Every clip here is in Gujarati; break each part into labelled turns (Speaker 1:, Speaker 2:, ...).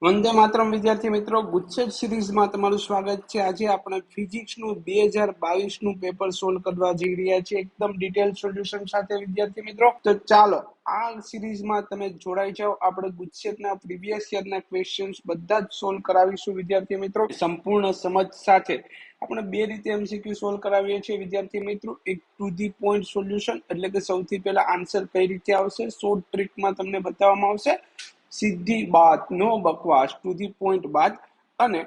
Speaker 1: વંદે માતરમ વિદ્યાર્થી મિત્રો, ગુચ્છેટ સિરીઝમાં તમારું સ્વાગત છે। આજે આપણે ફિઝિક્સનું 2022નું પેપર સોલ્વ કરવા જઈ રહ્યા છીએ એકદમ ડિટેલ સોલ્યુશન સાથે વિદ્યાર્થી મિત્રો। તો ચાલો આ સિરીઝમાં તમે જોડાઈ જાઓ। આપણે ગુચ્છેટના પ્રીવિયસ યરના ક્વેશ્ચન્સ બધા જ સોલ્વ કરાવીશું વિદ્યાર્થી મિત્રો, સંપૂર્ણ સમજ સાથે। આપણે બે રીતે એમસીક્યુ સોલ્વ કરાવીએ છીએ વિદ્યાર્થી મિત્રો। એક ટુ ધી પોઈન્ટ સોલ્યુશન, એટલે કે સૌથી પહેલા આન્સર કઈ રીતે આવશે શોર્ટ ટ્રીકમાં તમને બતાવવામાં આવશે, સીધી બાત, નો બકવાસ, ટુ ધી પોઈન્ટ બાત। અને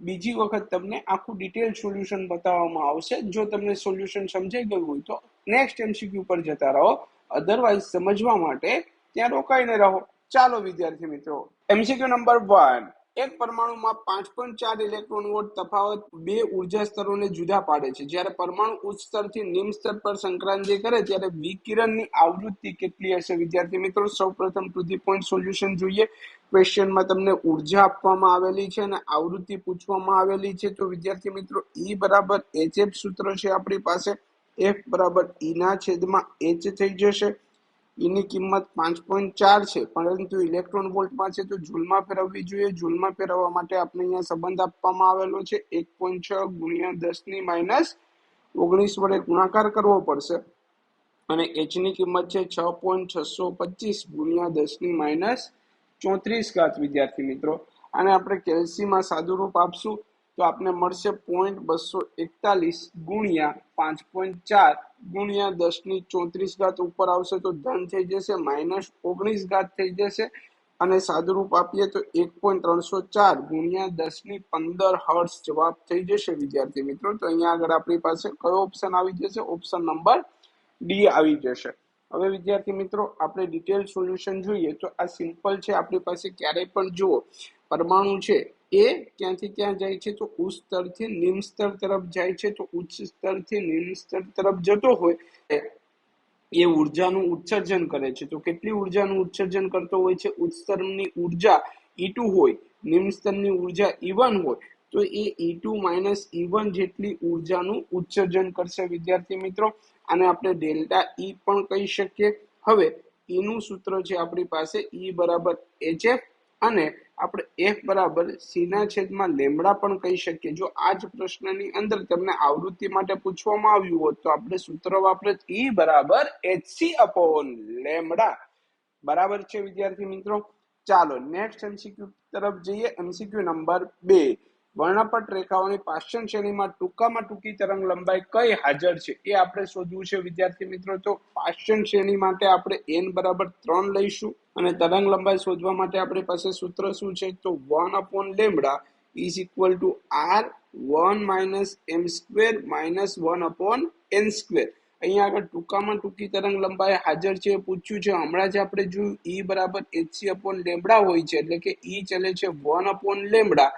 Speaker 1: બીજી વખત તમને આખું ડિટેલ સોલ્યુશન બતાવવામાં આવશે। જો તમને સોલ્યુશન સમજાઈ ગયું હોય તો નેક્સ્ટ એમસીક્યુ પર જતા રહો, અધરવાઇઝ સમજવા માટે ત્યાં રોકાઈને રહો। ચાલો વિદ્યાર્થી મિત્રો, એમસીક્યુ નંબર 1। એક પરમાણુમાં 5.4 ઇલેક્ટ્રોન વોલ્ટ તફાવત બે ઉર્જા સ્તરોને જુદા પાડે છે। જ્યારે પરમાણુ ઉચ્ચ સ્તરથી નિમ્ન સ્તર પર સંક્રાંતિ કરે ત્યારે વિકિરણની આવૃત્તિ કેટલી હશે વિદ્યાર્થી મિત્રો? સૌપ્રથમ ટુ ધી પોઈન્ટ સોલ્યુશન જોઈએ। ક્વેશ્ચનમાં તમને ઉર્જા આપવામાં આવેલી છે અને આવૃત્તિ પૂછવામાં આવેલી છે। તો વિદ્યાર્થી મિત્રો, E બરાબર HF સૂત્ર છે આપણી પાસે, F બરાબર E ના છેદમાં H થઈ જશે। E ની કિંમત 5.4 છે, પરંતુ ઇલેક્ટ્રોન વોલ્ટમાં છે તો જૂલમાં ફેરવવી જોઈએ। જૂલમાં ફેરવવા માટે આપણે અહીંયા સંબંધ આપવામાં આવેલો છે 1.6 ગુણ્યા 10 - 19 વડે ગુણાકાર કરવો પડશે અને H ની કિંમત છે 6.625 ગુણ્યા 10 - 34 વિદ્યાર્થી મિત્રો। આને આપણે કેલ્સીમાં સાદુરૂપ આપશું તો આપને મળશે 0.241 ગુણ્યા 5.4 ગુણ્યા 10 - 34 ઉપર આવશે તો ધન થઈ જશે, -19 થઈ જશે અને સાદુરૂપ આપીએ તો 1.304 ગુણ્યા 10 - 15 હર્ટ્ઝ જવાબ થઈ જશે વિદ્યાર્થી મિત્રો। તો અહીંયા આગળ આપણી પાસે કયો ઓપ્શન આવી જશે? ઓપ્શન નંબર ડી આવી જશે। હવે વિદ્યાર્થી મિત્રો, આપણે ડિટેલ સોલ્યુશન જોઈએ તો આ સિમ્પલ છે આપણી પાસે। ક્યારેય પણ જુઓ, પરમાણુ છે એ ક્યાંથી ક્યાં જાય છે તો ઉચ્ચ સ્તરથી નિમ્ન સ્તર તરફ જાય છે। તો ઉચ્ચ સ્તરથી નિમ્ન સ્તર તરફ જતો હોય એ ઉર્જાનું ઉત્સર્જન કરે છે। તો કેટલી ઉર્જાનું ઉત્સર્જન કરતો હોય છે? ઉચ્ચ સ્તરની ઉર્જા E2 હોય, નિમ્ન સ્તરની ઉર્જા E1 હોય, તો એ E2 - E1 જેટલી ઉર્જાનું ઉત્સર્જન કરશે વિદ્યાર્થી મિત્રો। આને આપણે ડેલ્ટા E પણ કહી શકીએ। હવે E નું સૂત્ર છે આપણી પાસે, E બરાબર HF અને આપણે F બરાબર C ના છેદમાં લેમ્બડા પણ કહી શકીએ। જો આ જ પ્રશ્નની અંદર તમને આવૃત્તિ માટે પૂછવામાં આવ્યું હોત તો આપણે સૂત્ર વાપરત E બરાબર HC અપોન લેમ્બડા। બરાબર છે વિદ્યાર્થી મિત્રો। ચાલો નેક્સ્ટ એમસીક્યુ તરફ જઈએ। MCQ number 2। વર્ણપટ રેખાઓની પાષાણ શ્રેણીમાં ટૂંકામાં ટૂંકી તરંગ લંબાઈ કઈ હાજર છે એ આપણે શોધવું છે વિદ્યાર્થી મિત્રો। તો પાષાણ શ્રેણી માટે આપણે n બરાબર 3 લઈશું અને તરંગ લંબાઈ શોધવા માટે આપણી પાસે સૂત્ર શું છે? તો 1 upon lambda is equal to r1 - m² - 1 upon n²। અહીંયા આગળ ટૂંકામાં ટૂંકી તરંગ લંબાઈ હાજર છે પૂછ્યું છે। હમણાં જ આપણે જોયું E બરાબર HC અપોન લેમ્બડા હોય છે, એટલે કે E ચલે છે 1 અપોન લેમ્બડા।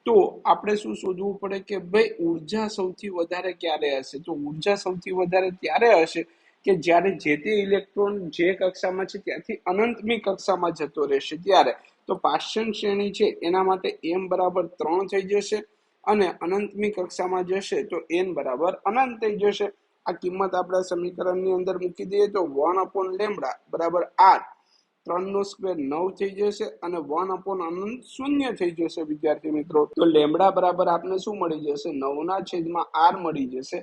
Speaker 1: તો આપણે શું શોધવું પડે કે ભાઈ ઉર્જા સૌથી વધારે ક્યારે હશે? તો ઉર્જા સૌથી વધારે ત્યારે હશે કે જ્યારે જે તે ઇલેક્ટ્રોન જે કક્ષામાં છે ત્યાંથી અનંતમી કક્ષામાં જતો રહેશે ત્યારે। તો પાષાણ શ્રેણી છે એના માટે m બરાબર 3 થઈ જશે અને અનંતમી કક્ષામાં જશે તો n બરાબર અનંત થઈ જશે। આ કિંમત આપણા સમીકરણની અંદર મૂકી દઈએ તો 1 અપોન લેમ્બડા બરાબર r, 3 નો સ્ક્વેર 9 થઈ જશે અને 1 અપોન અનંત 0 થઈ જશે વિદ્યાર્થી મિત્રો। તો લેમ્બડા બરાબર આપને શું મળી જશે? 9 ના છેદમાં r મળી જશે।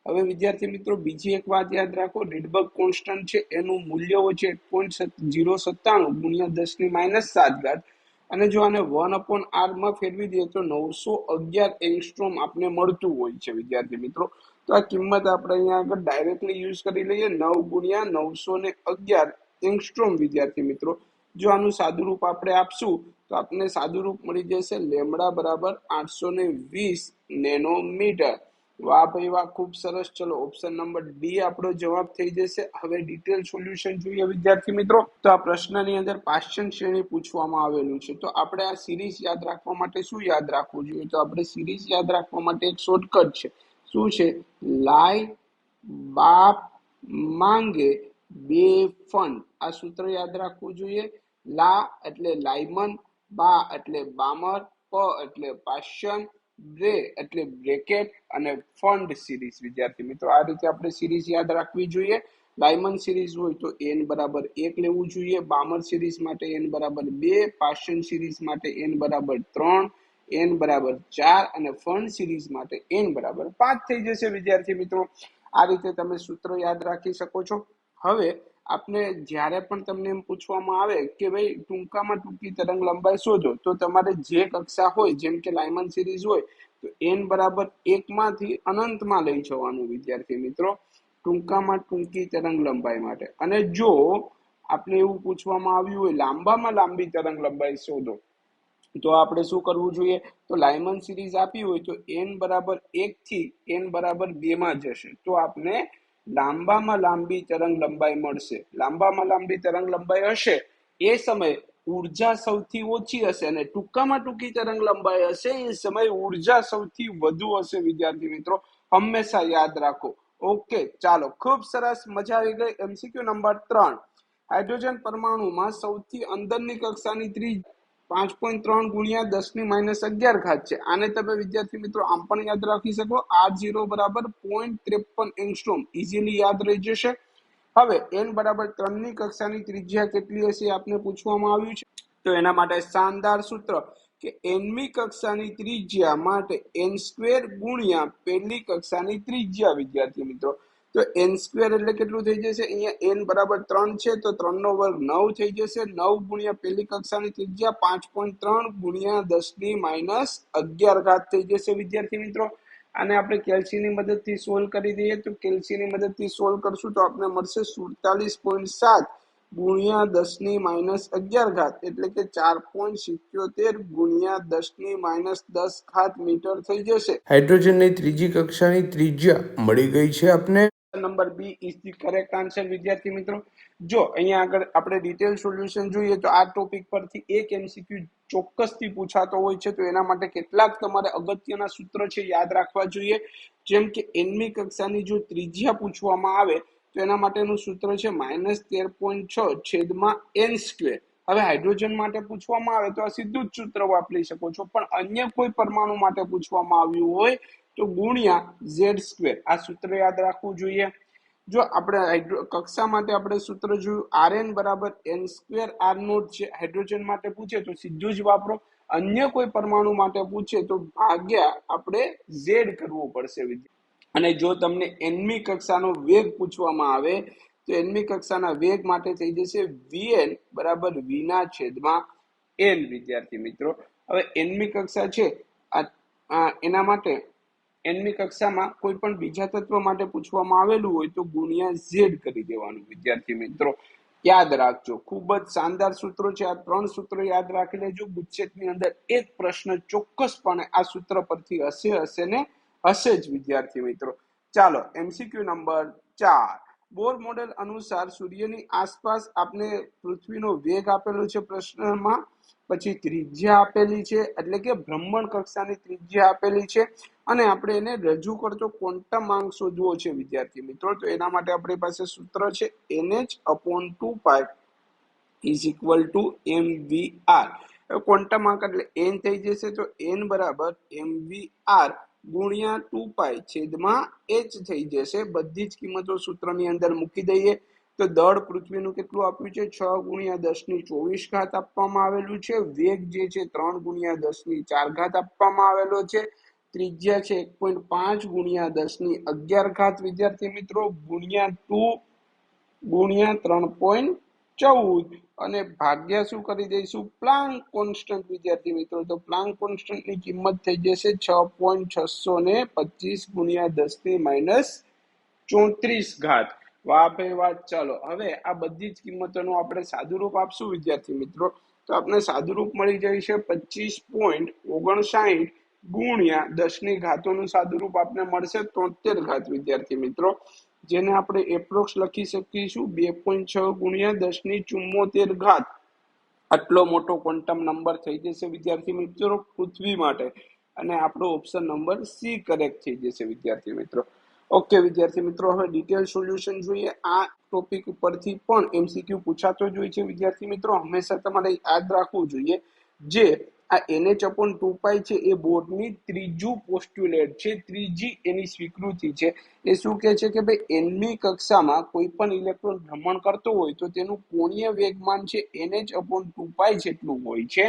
Speaker 1: હવે વિદ્યાર્થી મિત્રો, બીજી એક વાત યાદ રાખો, રીડબર્ગ કોન્સ્ટન્ટ છે એનું મૂલ્ય હોય છે 1.097 ગુણ્યા 10 - 7 અને જો આને 1 અપોન r માં ફેરવી દઈએ તો 911 એંગસ્ટ્રોમ આપને મળતું હોય છે વિદ્યાર્થી મિત્રો। તો આ કિંમત આપણે અહીંયા આગળ ડાયરેક્ટલી યુઝ કરી લઈએ, 9 ગુણ્યા 911 એંગસ્ટ્રોમ વિદ્યાર્થી મિત્રો। જો આનું સાદુરૂપ આપણે આપશું તો આપણને સાદુરૂપ મળી જશે લેમ્બડા બરાબર 820 નેનોમીટર। વાહ ભાઈ વાહ, ખૂબ સરસ। ચલો ઓપ્શન નંબર ડી આપણો જવાબ થઈ જશે। હવે ડિટેલ સોલ્યુશન જોઈએ વિદ્યાર્થી મિત્રો। તો આ પ્રશ્નની અંદર પાષાણ શ્રેણી પૂછવામાં આવેલું છે, તો આપણે આ સિરીઝ યાદ રાખવા માટે શું યાદ રાખવું જોઈએ? તો આપણે સિરીઝ યાદ રાખવા માટે એક શોર્ટકટ છે। શું છે? લાય બાપ માંગે બે ફંડ। આ સૂત્ર યાદ રાખવું જોઈએ। લા એટલે લાયમન, બા એટલે બામર, પ એટલે પાષાણ, બ્રે એટલે બ્રેકેટ અને ફંડ સિરીઝ વિદ્યાર્થી મિત્રો। આ રીતે આપણે સિરીઝ યાદ રાખવી જોઈએ। લાયમન સિરીઝ હોય તો n બરાબર 1 લેવું જોઈએ, બામર સિરીઝ માટે n બરાબર 2, પાસ્ચન સિરીઝ માટે n બરાબર 3, n બરાબર 4 અને ફંડ સિરીઝ માટે n બરાબર 5 થઈ જશે વિદ્યાર્થી મિત્રો। આ રીતે તમે સૂત્ર યાદ રાખી શકો છો। હવે આપણે જ્યારે પણ તમને એમ પૂછવામાં આવે કે ભાઈ ટૂંકામાં ટૂંકી તરંગ લંબાઈ શોધો, તો તમારે જે કક્ષા હોય, જેમ કે લાયમન સિરીઝ હોય તો n બરાબર 1 માંથી અનંતમાં લઈ જવાનું વિદ્યાર્થી મિત્રો, ટૂંકામાં ટૂંકી તરંગ લંબાઈ માટે। અને જો આપણે એવું પૂછવામાં આવ્યું હોય લાંબામાં લાંબી તરંગ લંબાઈ શોધો, તો આપણે શું કરવું જોઈએ? તો લાયમન સિરીઝ આપી હોય તો n બરાબર 1 થી n બરાબર 2 માં જશે, તો આપણે લાંબામાં લાંબી તરંગ લંબાઈ મળશે। લાંબામાં લાંબી તરંગ લંબાઈ હશે એ સમયે ઉર્જા સૌથી ઓછી હશે, અને ટૂંકામાં ટૂંકી તરંગ લંબાઈ હશે એ સમયે ઉર્જા સૌથી વધુ હશે વિદ્યાર્થી મિત્રો, હંમેશા યાદ રાખો। ઓકે, ચાલો, ખૂબ સરસ, મજા આવી ગઈ। MCQ નંબર 3, હાઇડ્રોજન પરમાણુમાં સૌથી અંદરની કક્ષાની ત્રિજ્યા 5.3 ગુણ્યા 10⁻11 છે। આને તમે વિદ્યાર્થી મિત્રો આમ પણ યાદ રાખી શકો, R0 બરાબર 0.53 એંગસ્ટ્રોમ, ઇઝીલી યાદ રહી જશે। હવે n બરાબર 3 ની કક્ષાની ત્રિજ્યા કેટલી હશે આપને પૂછવામાં આવ્યું છે, તો એના માટે શાનદાર સૂત્ર કે nમી કક્ષાની ત્રિજ્યા માટે n² ગુણ્યા પહેલી કક્ષાની ત્રિજ્યા વિદ્યાર્થી મિત્રો। તો n² એટલે કેટલું થઈ જશે? અહીંયા n બરાબર 3 છે તો 3 નો વર્ગ 9 થઈ જશે, 9 ગુણ્યા પહેલી કક્ષાની ત્રિજ્યા 5.3 ગુણ્યા 10⁻11 થઈ જશે વિદ્યાર્થી મિત્રો। આને આપણે કેલ્સીની મદદથી સોલ્વ કરી દઈએ, તો કેલ્સીની મદદથી સોલ્વ કરશું તો આપણે મળશે 47.7 ગુણ્યા 10⁻11 એટલે કે 4.77 ગુણ્યા 10⁻10 મીટર થઈ જશે। હાઇડ્રોજનની ત્રીજી કક્ષાની ત્રિજ્યા મળી ગઈ છે આપને। Number B is the correct answer વિદ્યાર્થી મિત્રો। જો અહીંયા આગળ આપણે ડિટેલ સોલ્યુશન જોઈએ તો આ ટોપિક પરથી એક MCQ ચોક્કસથી પૂછાતો હોય છે, તો એના માટે કેટલાક તમારે અગત્યના સૂત્ર છે યાદ રાખવા જોઈએ। જેમ કે nમી કક્ષાની જો ત્રિજ્યા પૂછવામાં આવે તો એના માટેનું સૂત્ર છે -13.6 છેદમાં n²। હવે હાઇડ્રોજન માટે પૂછવામાં આવે તો આ સીધું જ સૂત્ર વાપરી શકો છો, પણ અન્ય કોઈ પરમાણુ માટે પૂછવામાં આવ્યું હોય તો ગુણ્યા z², આ સૂત્ર યાદ રાખવું જોઈએ। જો આપણે કક્ષા માટે આપણે સૂત્ર જોયું Rn બરાબર n² R0 છે, હાઇડ્રોજન માટે પૂછે તો સીધું જ વાપરો, અન્ય કોઈ પરમાણુ માટે પૂછે તો ભાગ્યા આપણે z કરવું પડશે વિદ્યાર્થી। અને જો તમને nમી કક્ષાનો વેગ પૂછવામાં આવે તો nમી કક્ષાના વેગ માટે થઈ જશે vn બરાબર v ના છેદમાં n વિદ્યાર્થી મિત્રો। હવે nમી કક્ષા છે એના માટે nમી કક્ષામાં કોઈ પણ બીજા તત્વ માટે પૂછવામાં આવેલું હોય તો ગુણ્યા z કરી દેવાનું વિદ્યાર્થી મિત્રો, યાદ રાખજો। ખૂબ જ શાનદાર સૂત્રો છે, આ 3 સૂત્રો યાદ રાખી લેજો। ગુચ્છેટની અંદર એક પ્રશ્ન ચોક્કસપણે આ સૂત્ર પરથી હશે ને હશે જ વિદ્યાર્થી મિત્રો। ચાલો, MCQ નંબર 4, બોર મોડેલ અનુસાર સૂર્યની આસપાસ આપને પૃથ્વીનો વેગ આપેલો છે પ્રશ્નમાં, પછી ત્રિજ્યા આપેલી છે એટલે કે ભ્રમણ કક્ષાની ત્રિજ્યા આપેલી છે, અને આપણે એને રજૂ કરતો ક્વોન્ટમાંક શોધવો છે વિદ્યાર્થી મિત્રો। તો એના માટે આપણી પાસે સૂત્ર છે NH/2π is equal to mvr। ક્વોન્ટમાંક એટલે n થઈ જશે, તો n બરાબર mvr ગુણ્યા 2π છેદમાં h થઈ જશે। બધી જ કિંમતો સૂત્રની અંદર મૂકી દઈએ તો દળ પૃથ્વીનું કેટલું આપ્યું છે? 6 ગુણ્યા 10⁻24 આપવામાં આવેલું છે। વેગ જે છે 3 ગુણ્યા 10⁴ આપવામાં આવેલો છે। ત્રિજ્યા છે 1.5 ગુણ્યા 10⁻11 વિદ્યાર્થી મિત્રો, ગુણ્યા 2 ગુણ્યા 3.14 અને ભાગ્યા શું કરી દઈશું? પ્લાન્ક કોન્સ્ટન્ટ વિદ્યાર્થી મિત્રો। તો પ્લાન્ક કોન્સ્ટન્ટની કિંમત થઈ જશે 6.625 ગુણ્યા 10⁻34। વાહ ભાઈ વાહ। ચાલો, હવે આ બધી જ કિંમતોનું આપણે સાદુરૂપ આપશું વિદ્યાર્થી મિત્રો, તો આપણે સાદુરૂપ મળી જાય છે 25.59 ગુણ્યા 10 નું સાદુરૂપ આપને મળશે 73 વિદ્યાર્થી મિત્રો, જેને આપણે એપ્રોક્સ લખી શકીશું 2.6 ગુણ્યા 10⁻74। આટલો મોટો ક્વોન્ટમ નંબર થઈ જશે વિદ્યાર્થી મિત્રો પૃથ્વી માટે, અને આપણો ઓપ્શન નંબર સી કરેક્ટ થઈ જશે વિદ્યાર્થી મિત્રો। ઓકે વિદ્યાર્થી મિત્રો, હવે ડિટેલ સોલ્યુશન જોઈએ। આ ટોપિક ઉપરથી પણ MCQ પૂછાતો જ હોય છે વિદ્યાર્થી મિત્રો, હંમેશા તમારે યાદ રાખવું જોઈએ। જે આ NH/2 છે એ બોર્ડની ત્રીજું પોસ્ટ્યુલેટ છે, ત્રીજી એની સ્વીકૃતિ છે. એ શું કહે છે કે ભાઈ nમી કક્ષામાં કોઈ પણ ઇલેક્ટ્રોન ભ્રમણ કરતો હોય તો તેનું કોણીય વેગમાન છે NH/2 જેટલું હોય છે,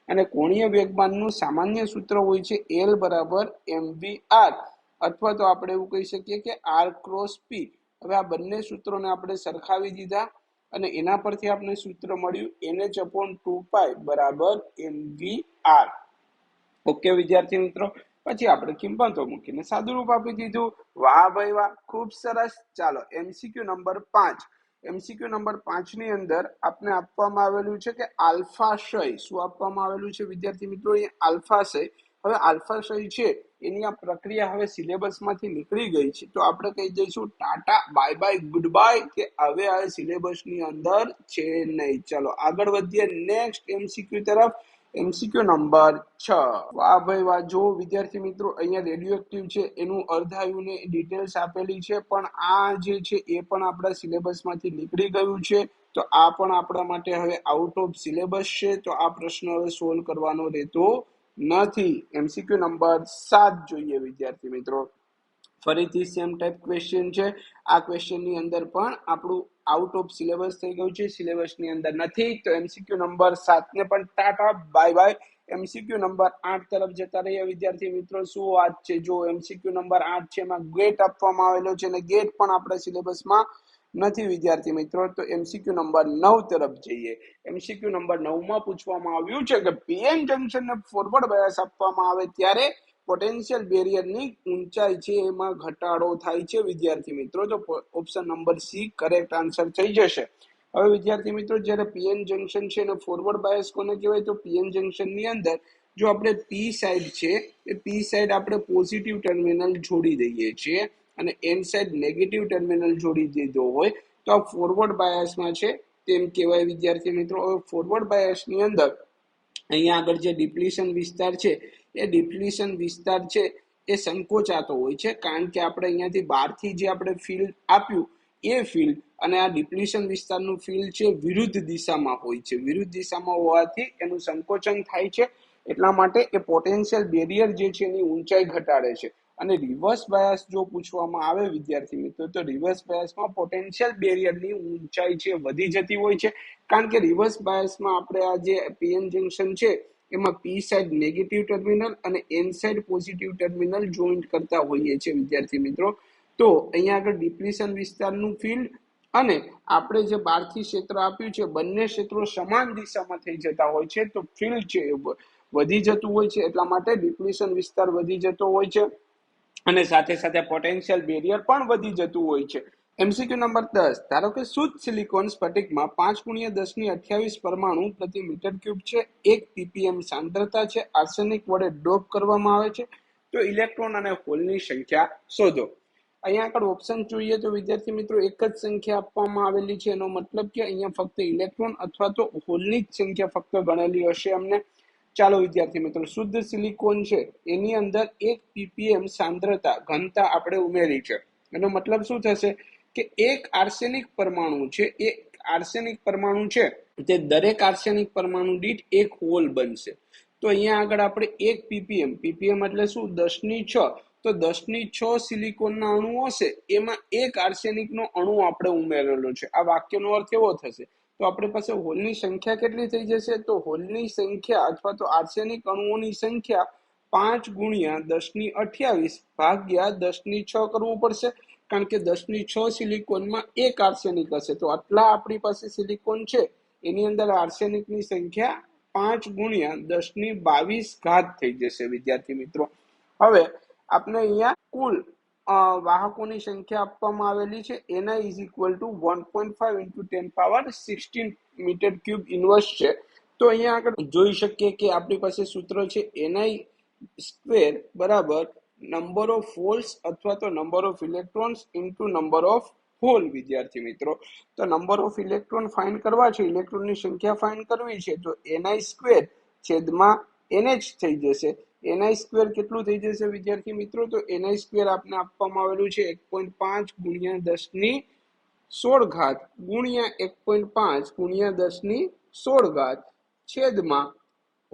Speaker 1: અને કોણીય વેગમાનનું સામાન્ય સૂત્ર હોય છે L બરાબર mvr, અથવા તો આપણે એવું કહી શકીએ કે r ક્રોસ p. હવે આ બંને સૂત્રોને આપણે સરખાવી દીધા અને એના પરથી આપણે સૂત્ર મળ્યું NH/2 બરાબર mvr. ઓકે વિદ્યાર્થી મિત્રો, પછી આપણે કિંમતો મૂકીને સાદુરૂપ આપી દીધું. વાહ ભાઈ વાહ, ખૂબ સરસ. ચાલો MCQ નંબર 5. MCQ નંબર 5 ની અંદર આપને આપવામાં આવેલું છે કે આલ્ફાશય. શું આપવામાં આવેલું છે વિદ્યાર્થી મિત્રો? અહીંયા આલ્ફાશય. હવે આલ્ફાશય છે એની આ પ્રક્રિયા હવે સિલેબસમાંથી નીકળી ગઈ છે, તો આપણે કહી દઈશું Tata bye bye good bye, કે હવે આ સિલેબસની અંદર છે નહીં. ચાલો આગળ વધીએ નેક્સ્ટ MCQ તરફ. MCQ number 6. વાહ ભાઈ વાહ. જો વિદ્યાર્થી મિત્રો અહીંયા રેડિયો એક્ટિવ છે એનું અર્ધાયુને ડિટેલ્સ આપેલી છે, પણ આ જે છે એ પણ આપણા સિલેબસમાંથી નીકળી ગયું છે, તો આ પણ આપણા માટે હવે આઉટ ઓફ સિલેબસ છે, તો આ પ્રશ્ન હવે સોલ્વ કરવાનો રહેતો નથી. MCQ નંબર 7 જોઈએ વિદ્યાર્થી મિત્રો. ફરીથી સેમ ટાઈપ ક્વેશ્ચન છે. આ ક્વેશ્ચનની અંદર પણ આપણું આઉટ ઓફ સિલેબસ થઈ ગયું છે, સિલેબસની અંદર નથી. તો MCQ નંબર 7 ને પણ Tata bye bye. MCQ number 8 તરફ જતા રહીએ વિદ્યાર્થી મિત્રો. શું વાત છે, જો MCQ નંબર 8 છે એમાં ગેટ આપવામાં આવેલો છે, અને ગેટ પણ આપણા સિલેબસમાં નથી વિદ્યાર્થી મિત્રો. તો MCQ નંબર 9 તરફ જઈએ. MCQ નંબર 9 માં પૂછવામાં આવ્યું છે કે પીએન જંકશનને ફોરવર્ડ બાયસ આપવામાં આવે ત્યારે પોટેન્શિયલ બેરિયરની ઊંચાઈ છે એમાં ઘટાડો થાય છે વિદ્યાર્થી મિત્રો. તો option number C correct answer થઈ જશે. હવે વિદ્યાર્થી મિત્રો જ્યારે પીએન જંકશન છે અને ફોરવર્ડ બાયસ કોને કહેવાય? તો પીએન જંકશનની અંદર જો આપણે પી સાઈડ છે એ પી સાઈડ આપણે પોઝિટિવ ટર્મિનલ જોડી દઈએ છીએ અને એન સાઈડ નેગેટિવ ટર્મિનલ જોડી દીધો હોય તો આ ફોરવર્ડ બાયસમાં છે તેમ કહેવાય વિદ્યાર્થી મિત્રો. હવે ફોરવર્ડ બાયસની અંદર અહીંયા આગળ જે ડિપ્લીશન વિસ્તાર છે એ ડિપ્લીશન વિસ્તાર છે એ સંકોચાતો હોય છે, કારણ કે આપણે અહીંયાથી બહારથી જે આપણે ફિલ્ડ આપ્યું એ ફિલ્ડ અને આ ડિપ્લીશન વિસ્તારનું ફિલ્ડ છે વિરુદ્ધ દિશામાં હોય છે. વિરુદ્ધ દિશામાં હોવાથી એનું સંકોચન થાય છે, એટલા માટે એ પોટેન્શિયલ બેરિયર જે છે એની ઊંચાઈ ઘટાડે છે. અને રિવર્સ બાયસ જો પૂછવામાં આવે વિદ્યાર્થી મિત્રો, તો રિવર્સ બાયસમાં પોટેન્શિયલ બેરિયરની ઊંચાઈ છે વધી જતી હોય છે, કારણ કે રિવર્સ બાયસમાં આપણે આ જે પીએન જંકશન છે એમાં પી સાઈડ નેગેટિવ ટર્મિનલ અને N side positive terminal joint કરતા હોઈએ છીએ વિદ્યાર્થી મિત્રો. તો અહીંયા આગળ ડિપ્લીશન વિસ્તારનું ફિલ્ડ અને આપણે જે બહારથી ક્ષેત્ર આપ્યું છે બંને ક્ષેત્રો સમાન દિશામાં થઈ જતા હોય છે, તો ફિલ્ડ છે વધી જતું હોય છે, એટલા માટે ડિપ્લીશન વિસ્તાર વધી જતો હોય છે અને સાથે સાથે પોટેન્શિયલ બેરિયર પણ વધી જતું હોય છે. MCQ number 10. ધારો કે શુદ્ધ સિલિકોન સ્ફટિકમાં 5×1028 પરમાણુ પ્રતિ મીટર ક્યુબ છે, 1 ppm સાંદ્રતા છે, આર્સેનિક વડે ડોપ કરવામાં આવે છે, તો ઇલેક્ટ્રોન અને હોલની સંખ્યા શોધો. અહીંયા આગળ ઓપ્શન જોઈએ તો વિદ્યાર્થી મિત્રો એક જ સંખ્યા આપવામાં આવેલી છે, એનો મતલબ કે અહીંયા ફક્ત ઇલેક્ટ્રોન અથવા તો હોલની જ સંખ્યા ફક્ત ગણેલી હશે અમને. ચાલો વિદ્યાર્થી મિત્રો, શુદ્ધ સિલિકોન છે એની અંદર 1 ppm સાંદ્રતા ઘનતા આપણે ઉમેરી છે. એનો મતલબ શું થશે કે એક આર્સેનિક પરમાણુ છે, એક આર્સેનિક પરમાણુ છે તે દરેક આર્સેનિક પરમાણુ દીઠ એક હોલ બનશે. તો અહીંયા આગળ આપણે 1 ppm, ppm એટલે શું? 10⁶. તો 10⁶ સિલિકોનના અણુ હશે, એમાં એક આર્સેનિકનો અણુ આપણે ઉમેરેલો છે. આ વાક્યનો અર્થ એવો થશે. તો આપણી પાસે હોલની સંખ્યા કેટલી થઈ જશે? તો હોલની સંખ્યા અથવા તો આર્સેનિક અણુઓની સંખ્યા 5×10⁸ ભાગ્યા 10⁶ કરવું પડશે, કારણ કે 10⁶ સિલિકોનમાં એક આર્સેનિક હશે, તો આટલા આપણી પાસે સિલિકોન છે એની અંદર આર્સેનિકની સંખ્યા 5×10⁻22 થઈ જશે વિદ્યાર્થી મિત્રો. હવે આપણે અહીંયા કુલ વાહકોની સંખ્યા આપવામાં આવેલી છે, Ni = 1.5 × 10⁻16 મીટર ક્યુબ ઇન્વર્સ છે. તો અહીંયા આગળ જોઈ શકીએ કે આપણી પાસે સૂત્ર છે Ni² બરાબર નંબર ઓફ હોલ્સ અથવા તો number of electrons into number of hole વિદ્યાર્થી મિત્રો. તો નંબર ઓફ ઇલેક્ટ્રોન ફાઇન્ડ કરવા છે, ઇલેક્ટ્રોનની સંખ્યા ફાઇન્ડ કરવી છે, તો Ni² છેદમાં NH થઈ જશે. Ni² કેટલું થઈ જશે વિદ્યાર્થી મિત્રો? તો Ni² આપને આપવામાં આવેલું છે 1.5 × 10⁻16 ગુણ્યા 1.5 × 10⁻16 છેદમાં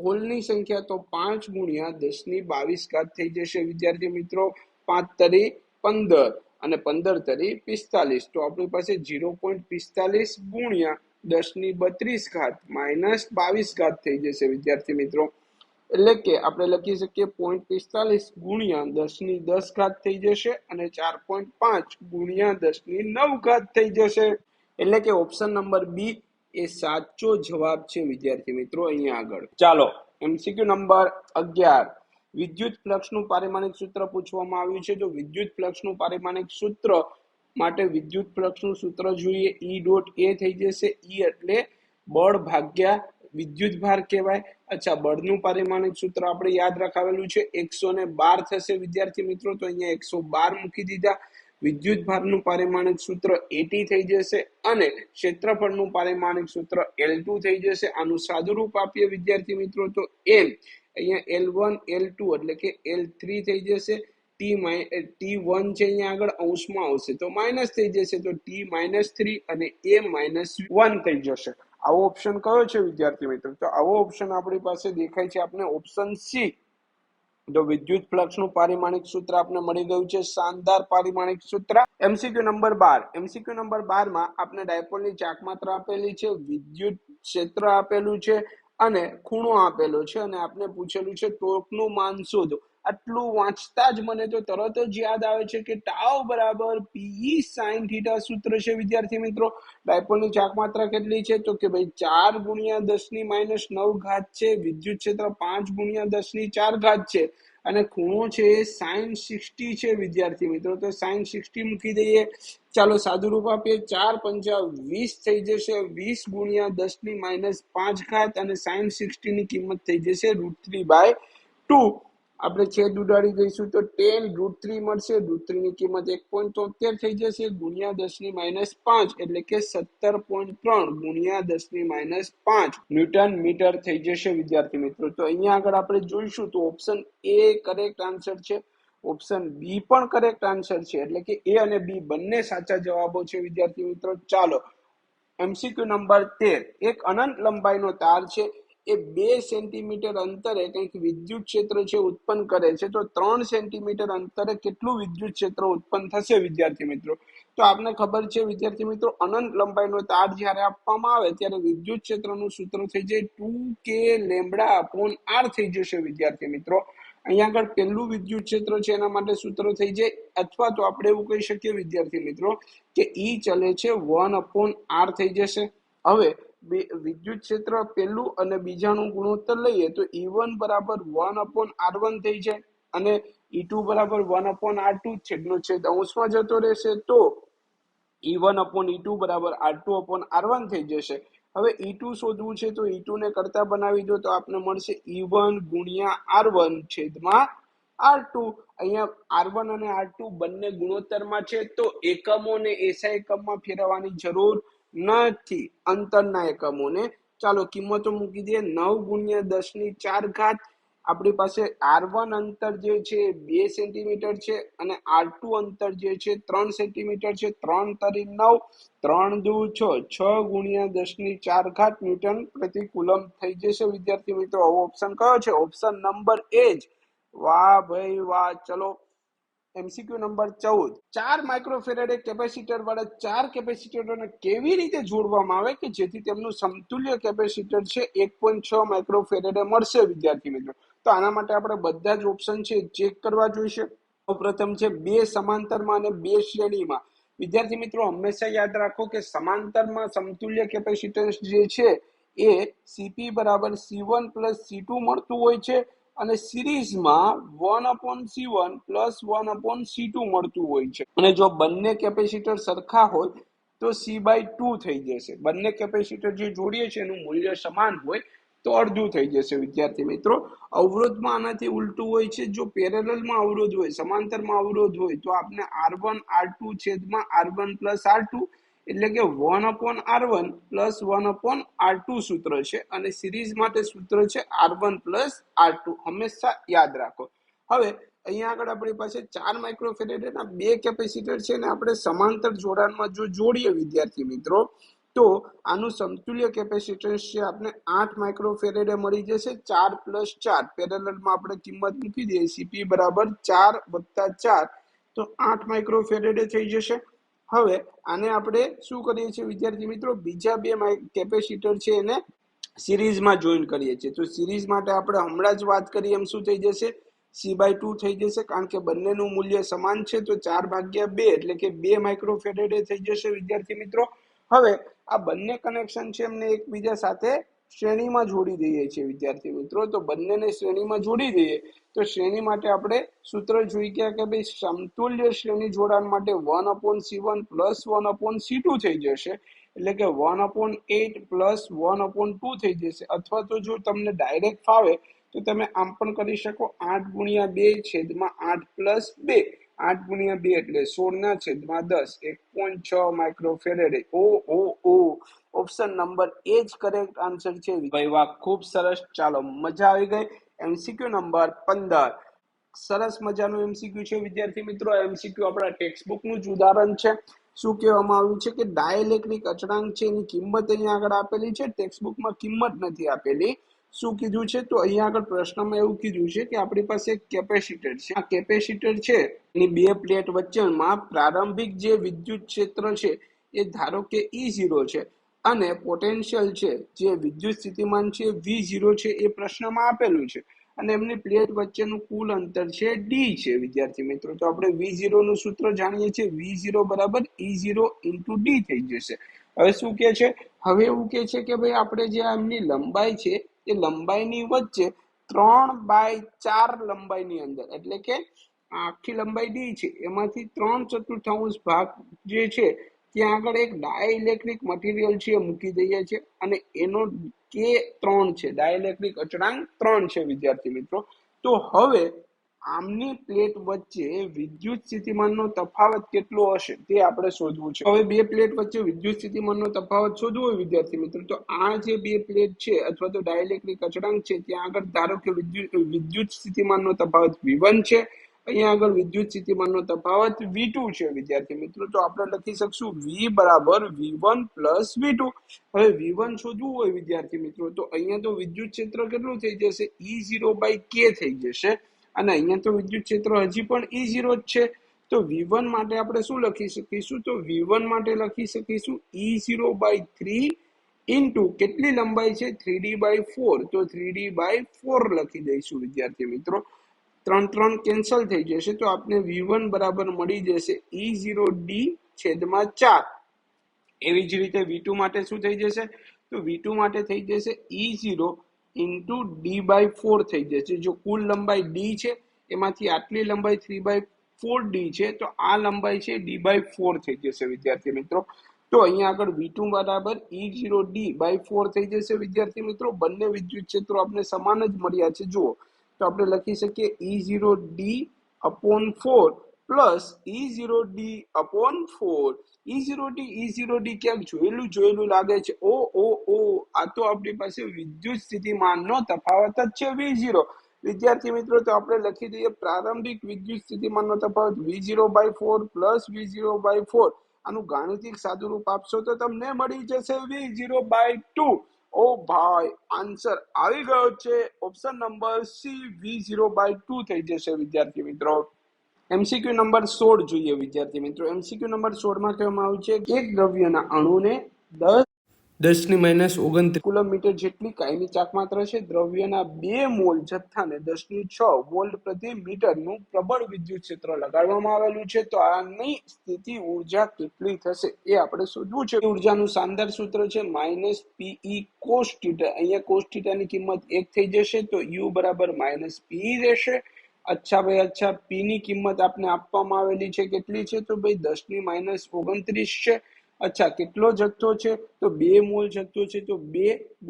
Speaker 1: હોલની સંખ્યા તો 5 ગુણ્યા 10⁻22 થઈ જશે વિદ્યાર્થી મિત્રો. 5 તરી 15 અને 15 તરી 45, તો આપણી પાસે 0.45 ગુણ્યા 10⁻32 માઇનસ 22 થઈ જશે વિદ્યાર્થી મિત્રો. એટલે કે આપણે લખી શકીએ 0.45 ગુણ્યા 10⁻10 થઈ જશે અને 4.5 ગુણ્યા 10⁻9 થઈ જશે. એટલે કે ઓપ્શન નંબર બી એ સાચો જવાબ છે વિદ્યાર્થી મિત્રો. અહીંયા આગળ ચાલો એમસીક્યુ નંબર 11, વિદ્યુત ફ્લક્સનું પારિમાણિક સૂત્ર પૂછવામાં આવ્યું છે. તો વિદ્યુત ફ્લક્સનું પારિમાણિક સૂત્ર માટે વિદ્યુત ફ્લક્સનું સૂત્ર જોઈએ, ઈ ડોટ એ થઈ જશે. ઈ એટલે બળ ભાગ્યા વિદ્યુત ભાર કહેવાય. અચ્છા, બળનું પારિમાણિક સૂત્ર આપણે યાદ રખાવેલું છે 112 થશે વિદ્યાર્થી મિત્રો. તો અહીંયા 112 મૂકી દીધા. વિદ્યુત ભારનું પારિમાણિક સૂત્ર એટી થઈ જશે અને ક્ષેત્રફળનું પારિમાણિક સૂત્ર L2 થઈ જશે. આનું સાદુરૂપ આપીએ વિદ્યાર્થી મિત્રો તો એમ અહીંયા L1 L2 એટલે કે L3 થઈ જશે. T1 છે અહીંયા આગળ અંશમાં આવશે તો માઇનસ થઈ જશે, તો T-3 અને A-1 થઈ જશે. આવો ઓપ્શન કયો છે વિદ્યાર્થી મિત્રો? તો આવો ઓપ્શન આપણી પાસે દેખાય છે આપણે ઓપ્શન સી. તો વિદ્યુત ફ્લક્સનું પારિમાણિક સૂત્ર આપણે મળી ગયું છે, શાનદાર પારિમાણિક સૂત્ર. એમસીક્યુ નંબર 12, એમસીક્યુ નંબર 12 માં આપણે ડાયપોલની ચાકમાત્રા આપેલી છે, વિદ્યુત ક્ષેત્ર આપેલું છે અને ખૂણો આપેલો છે અને આપણે પૂછેલું છે ટોર્કનું માન શોધો. આટલું વાંચતા જ મને તો તરત જ યાદ આવે છે કે ટાઉ બરાબર પીઈ સાઇન થીટા સૂત્ર છે વિદ્યાર્થી મિત્રો. ડાયપોલની ચાકમાત્રા કેટલી છે? તો કે ભાઈ 4 ગુણ્યા 10⁻9 છે. વિદ્યુત ક્ષેત્ર 5 ગુણ્યા 10⁻4 છે અને ખૂણો છે સાઇન 60 છે વિદ્યાર્થી મિત્રો. તો સાઇન 60 મૂકી દઈએ. ચાલો સાદું રૂપ આપીએ, 4 પંચા 20 થઈ જશે. 20 ગુણ્યા 10⁻5 અને સાઇન 60 ની કિંમત થઈ જશે √3/2. આપણે છેદ ઉડાડી દઈશું તો tan √3 મળશે. √3 ની કિંમત 1.73 થઈ જશે ગુણ્યા 10⁻5 એટલે કે 17.3 ગુણ્યા 10⁻5 ન્યૂટન મીટર થઈ જશે વિદ્યાર્થી મિત્રો. તો અહીંયા આગળ આપણે જોઈશું તો ઓપ્શન એ કરેક્ટ આન્સર છે, ઓપ્શન બી પણ કરેક્ટ આન્સર છે. એટલે કે એ અને બી બંને સાચા જવાબો છે વિદ્યાર્થી મિત્રો. ચાલો એમસીક્યુ નંબર 13, એક અનંત લંબાઈનો તાર છે, એ 2 સેન્ટીમીટર અંતરે કંઈક વિદ્યુત ક્ષેત્ર છે ઉત્પન્ન કરે છે. તો 3 સેન્ટીમીટર અંતરે કેટલું વિદ્યુત ક્ષેત્ર ઉત્પન્ન થશે વિદ્યાર્થી મિત્રો? તો આપને ખબર છે વિદ્યાર્થી મિત્રો, અનંત લંબાઈનો તાર જ્યારે આપવામાં આવે ત્યારે વિદ્યુત ક્ષેત્રનું સૂત્ર થઈ જાય 2k λ/r થઈ જશે વિદ્યાર્થી મિત્રો. અહીંયા આગળ પહેલું વિદ્યુત ક્ષેત્ર છે એના માટે સૂત્ર થઈ જાય, અથવા તો આપણે એવું કહી શકીએ વિદ્યાર્થી મિત્રો કે ઈ ચલે છે 1/r થઈ જશે. હવે વિદ્યુત ક્ષેત્ર પહેલું અને બીજાનું ગુણોત્તર લઈએ તો E1 બરાબર 1/r1 થઈ જાય અને E2 બરાબર 1/r2. છેદનો છેદ અંશમાં જતો રહેશે તો E1/E2 બરાબર R2/R1 થઈ જશે. હવે E2 શોધવું છે તો E2 ને કરતા બનાવી દો તો આપણે મળશે E1 ગુણ્યા R1 છેદમાં R2. અહીંયા R1 અને R2 બંને ગુણોત્તરમાં છે તો એકમોને એસઆઈ એકમમાં ફેરવવાની જરૂર નથી, અંતરના એકમોને. ચાલો કિંમતો મૂકી દઈએ. 9 ગુણ્યા 10⁴ આપણી પાસે R1 અંતર જે છે 2 સેન્ટીમીટર છે અને R2 અંતર જે છે 3 સેન્ટીમીટર છે. 3 તરી 9, 3 દુ 6, 6 ગુણ્યા 10⁴ ન્યૂટન પ્રતિ કુલમ થઈ જશે વિદ્યાર્થી મિત્રો. આવો ઓપ્શન કયો છે? ઓપ્શન નંબર એ જ. વાહ ભાઈ વાહ. ચલો એમસીક્યુ નંબર 14, 4 માઇક્રોફેરેડે કેપેસિટર વાળા 4 કેપેસિટરોને કેવી રીતે જોડવામાં આવે કે જેથી તેમનું સમતુલ્ય કેપેસિટર છે 1.6 માઇક્રોફેરેડે મળશે વિદ્યાર્થી મિત્રો. તો આના માટે આપણે બધા જ ઓપ્શન છે ચેક કરવા જોઈશે. સૌપ્રથમ છે 2 સમાંતરમાં અને 2 શ્રેણીમાં. વિદ્યાર્થી મિત્રો હંમેશા યાદ રાખો કે સમાંતરમાં સમતુલ્ય કેપેસિટન્સ જે છે એ CP બરાબર C1 C2 મળતું હોય છે અને સિરીઝમાં 1/C1 1/C2 મળતું હોય છે. અને જો બંને કેપેસિટર સરખા હોય તો C/2 થઈ જશે. બંને કેપેસિટર જે જોડીએ છે એનું મૂલ્ય સમાન હોય તો અડધું થઈ જશે વિદ્યાર્થી મિત્રો. અવરોધમાં આનાથી ઉલટું હોય છે. જો પેરેલલમાં અવરોધ હોય, સમાંતરમાં અવરોધ હોય તો આપણે R1 R2 છેદમાં R1 R2 એટલે કે 1/R1 1/R2 સૂત્ર છે અને સિરીઝ માટે સૂત્ર છે R1 R2. હંમેશા યાદ રાખો. હવે અહીંયા આગળ આપણી પાસે 4 માઇક્રોફેરેડના 2 કેપેસિટર છે ને આપણે સમાંતર જોડાણમાં જો જોડીએ વિદ્યાર્થી મિત્રો તો તો આનું સમતુલ્ય કેપેસિટન્સ છે આપણે 8 માઇક્રોફેરેડે મળી જશે. 4 + 4 પેરેલલમાં આપણે કિંમત મૂકી દઈએ, Cp બરાબર 4 + 4 તો 8 માઇક્રોફેરેડે થઈ જશે. હવે આને આપણે શું કરીએ છીએ વિદ્યાર્થી મિત્રો, બીજા બે કેપેસિટર છે એને સિરીઝમાં જોઈન કરીએ છીએ. તો સિરીઝ માટે આપણે હમણાં જ વાત કરી એમ શું થઈ જશે, C/2 થઈ જશે, કારણ કે બંનેનું મૂલ્ય સમાન છે. તો 4/2 એટલે કે 2 માઇક્રોફેરેડે થઈ જશે વિદ્યાર્થી મિત્રો. હવે આ બંને કનેક્શન છે એમને એકબીજા સાથે શ્રેણીમાં જોડી દઈએ છીએ વિદ્યાર્થી મિત્રો. તો બંનેને શ્રેણીમાં જોડી દઈએ તો શ્રેણી માટે આપણે સૂત્ર જોઈ ગયા કે ભાઈ સમતુલ્ય શ્રેણી જોડાણ માટે 1/C1 + 1/C2 થઈ જશે, એટલે કે 1/8 + 1/2 થઈ જશે. અથવા તો જો તમને ડાયરેક્ટ ફાવે તો તમે આમ પણ કરી શકો, 8/2 છેદમાં 8 + 2, 8/2 એટલે 16/10, 1.6 માઇક્રોફેરેડે. ઓપ્શન નંબર એ જ કરેક્ટ આન્સર છે ભાઈ. વાહ, ખૂબ સરસ. ચાલો, મજા આવી ગઈ. MCQ નંબર 15 સરસ મજાનું MCQ છે વિદ્યાર્થી મિત્રો. MCQ આપણા ટેક્સ્ટબુકનું જ ઉદાહરણ છે. શું કહેવામાં આવ્યું છે કે ડાઇલેક્ટ્રિક અચળાંક છે એની કિંમત અહીંયા આગળ આપેલી છે, ટેક્સ્ટબુકમાં કિંમત નથી આપેલી. શું કીધું છે તો અહીંયા આગળ પ્રશ્નમાં એવું કીધું છે કે આપણી પાસે એક કેપેસિટર છે. આ કેપેસિટર છે એની બે પ્લેટ વચ્ચેમાં પ્રારંભિક જે વિદ્યુત ક્ષેત્ર છે એ ધારો કે E0 છે, અને પોટેન્શિયલ છે જે વિદ્યુત સ્થિતિમાન છે V0 છે એ પ્રશ્નમાં આપેલું છે, અને એમની પ્લેટ વચ્ચેનું કુલ અંતર છે d છે વિદ્યાર્થી મિત્રો. તો આપણે V0 નું સૂત્ર જાણીએ છીએ, V0 બરાબર E0 × d થઈ જશે. હવે શું કે છે, હવે એવું કે છે કે ભાઈ આપણે જે એમની લંબાઈ છે એ લંબાઈની વચ્ચે 3/4 લંબાઈની અંદર, એટલે કે આખી લંબાઈ d છે એમાંથી 3/4 ભાગ જે છે ત્યાં આગળ એક ડાઇલેક્ટ્રિક મટીરિયલ છે એ મૂકી દઈએ છીએ, અને એનો K3 છે, ડાઇલેક્ટ્રિક અચળાંક 3 છે વિદ્યાર્થી મિત્રો. તો હવે આમની પ્લેટ વચ્ચે વિદ્યુત સ્થિતિમાનનો તફાવત કેટલો હશે તે આપણે શોધવું છે. હવે બે પ્લેટ વચ્ચે વિદ્યુત સ્થિતિમાનનો તફાવત શોધવો હોય વિદ્યાર્થી મિત્રો, તો આ જે બે પ્લેટ છે અથવા તો ડાઇલેક્ટ્રિક અચળાંક છે ત્યાં આગળ ધારો કે વિદ્યુત સ્થિતિમાનનો તફાવત V1 છે, અહીંયા આગળ વિદ્યુત સ્થિતિમાનનો તફાવત V2 છે વિદ્યાર્થી મિત્રો. તો આપણે લખી શકશું V બરાબર V1 + V2. હવે V1 શોધવું હોય વિદ્યાર્થી મિત્રો તો અહીંયા તો વિદ્યુત ક્ષેત્ર કેટલું થઈ જશે, E0/K થઈ જશે, અને અહીંયા તો વિદ્યુત ક્ષેત્ર હજી પણ E0 જ છે. તો V1 માટે આપણે શું લખી શકીશું, તો V1 માટે લખી શકીશું E0/3 ઇન્ટુ કેટલી લંબાઈ છે 3D/4, તો 3D/4 લખી દઈશું વિદ્યાર્થી મિત્રો. 3 કેન્સલ થઈ જશે તો આપને V1 બરાબર મળી જશે E0d/4. એવી જ રીતે V2 માટે શું થઈ જશે, તો V2 માટે થઈ જશે E0 × d/4 થઈ જશે. જો કુલ લંબાઈ d છે એમાંથી આટલી લંબાઈ 3/4d છે, તો આ લંબાઈ છે d/4 થઈ જશે વિદ્યાર્થી મિત્રો. તો અહીંયા આગળ V2 બરાબર E0d/4 થઈ જશે વિદ્યાર્થી મિત્રો. બંને વિદ્યુત ક્ષેત્રો આપણે સમાન જ મળ્યા છે. જુઓ, તો આપણે લખી શકીએ E0d/4 પ્લસ E0d/4. E0d ક્યાંક જોયેલું લાગે છે. આ તો આપણી પાસે વિદ્યુત સ્થિતિમાનનો તફાવત જ છે V0 વિદ્યાર્થી મિત્રો. તો આપણે લખી દઈએ પ્રારંભિક વિદ્યુત સ્થિતિમાનનો તફાવત V0/4 પ્લસ V0/4. આનું ગાણિતિક સાદુરૂપ આપશો તો તમને મળી જશે V0/2. ઓ ભાઈ, આન્સર આવી ગયો છે. ઓપ્શન નંબર સી V0/2 થઈ જશે વિદ્યાર્થી મિત્રો. MCQ નંબર 16 જોઈએ વિદ્યાર્થી મિત્રો. MCQ નંબર 16 માં કહેવામાં આવ્યું છે એક દ્રવ્યના અણુને 10⁻⁹ કુલમમીટર જેટલી કાયમી ચાકમાત્ર છે. દ્રવ્યના 2 મોલ જથ્થાને 10⁶ વોલ્ટ પ્રતિ મીટરનું પ્રબળ વિદ્યુત ક્ષેત્ર લગાડવામાં આવેલું છે. તો આની સ્થિતિ ઉર્જા કેટલી થશે એ આપણે શોધવું છે. ઉર્જાનું શાનદાર સૂત્ર છે -Pe cos θ. અહીંયા cos θ ની કિંમત 1 થઈ જશે તો U બરાબર -Pe રહેશે. અચ્છા ભાઈ, અચ્છા, P ની કિંમત આપને આપવામાં આવેલી છે, કેટલી છે તો ભાઈ 10⁻⁻29 છે. અચ્છા, કેટલો જથ્થો છે તો 2 મોલ જથ્થો છે, તો 2 ×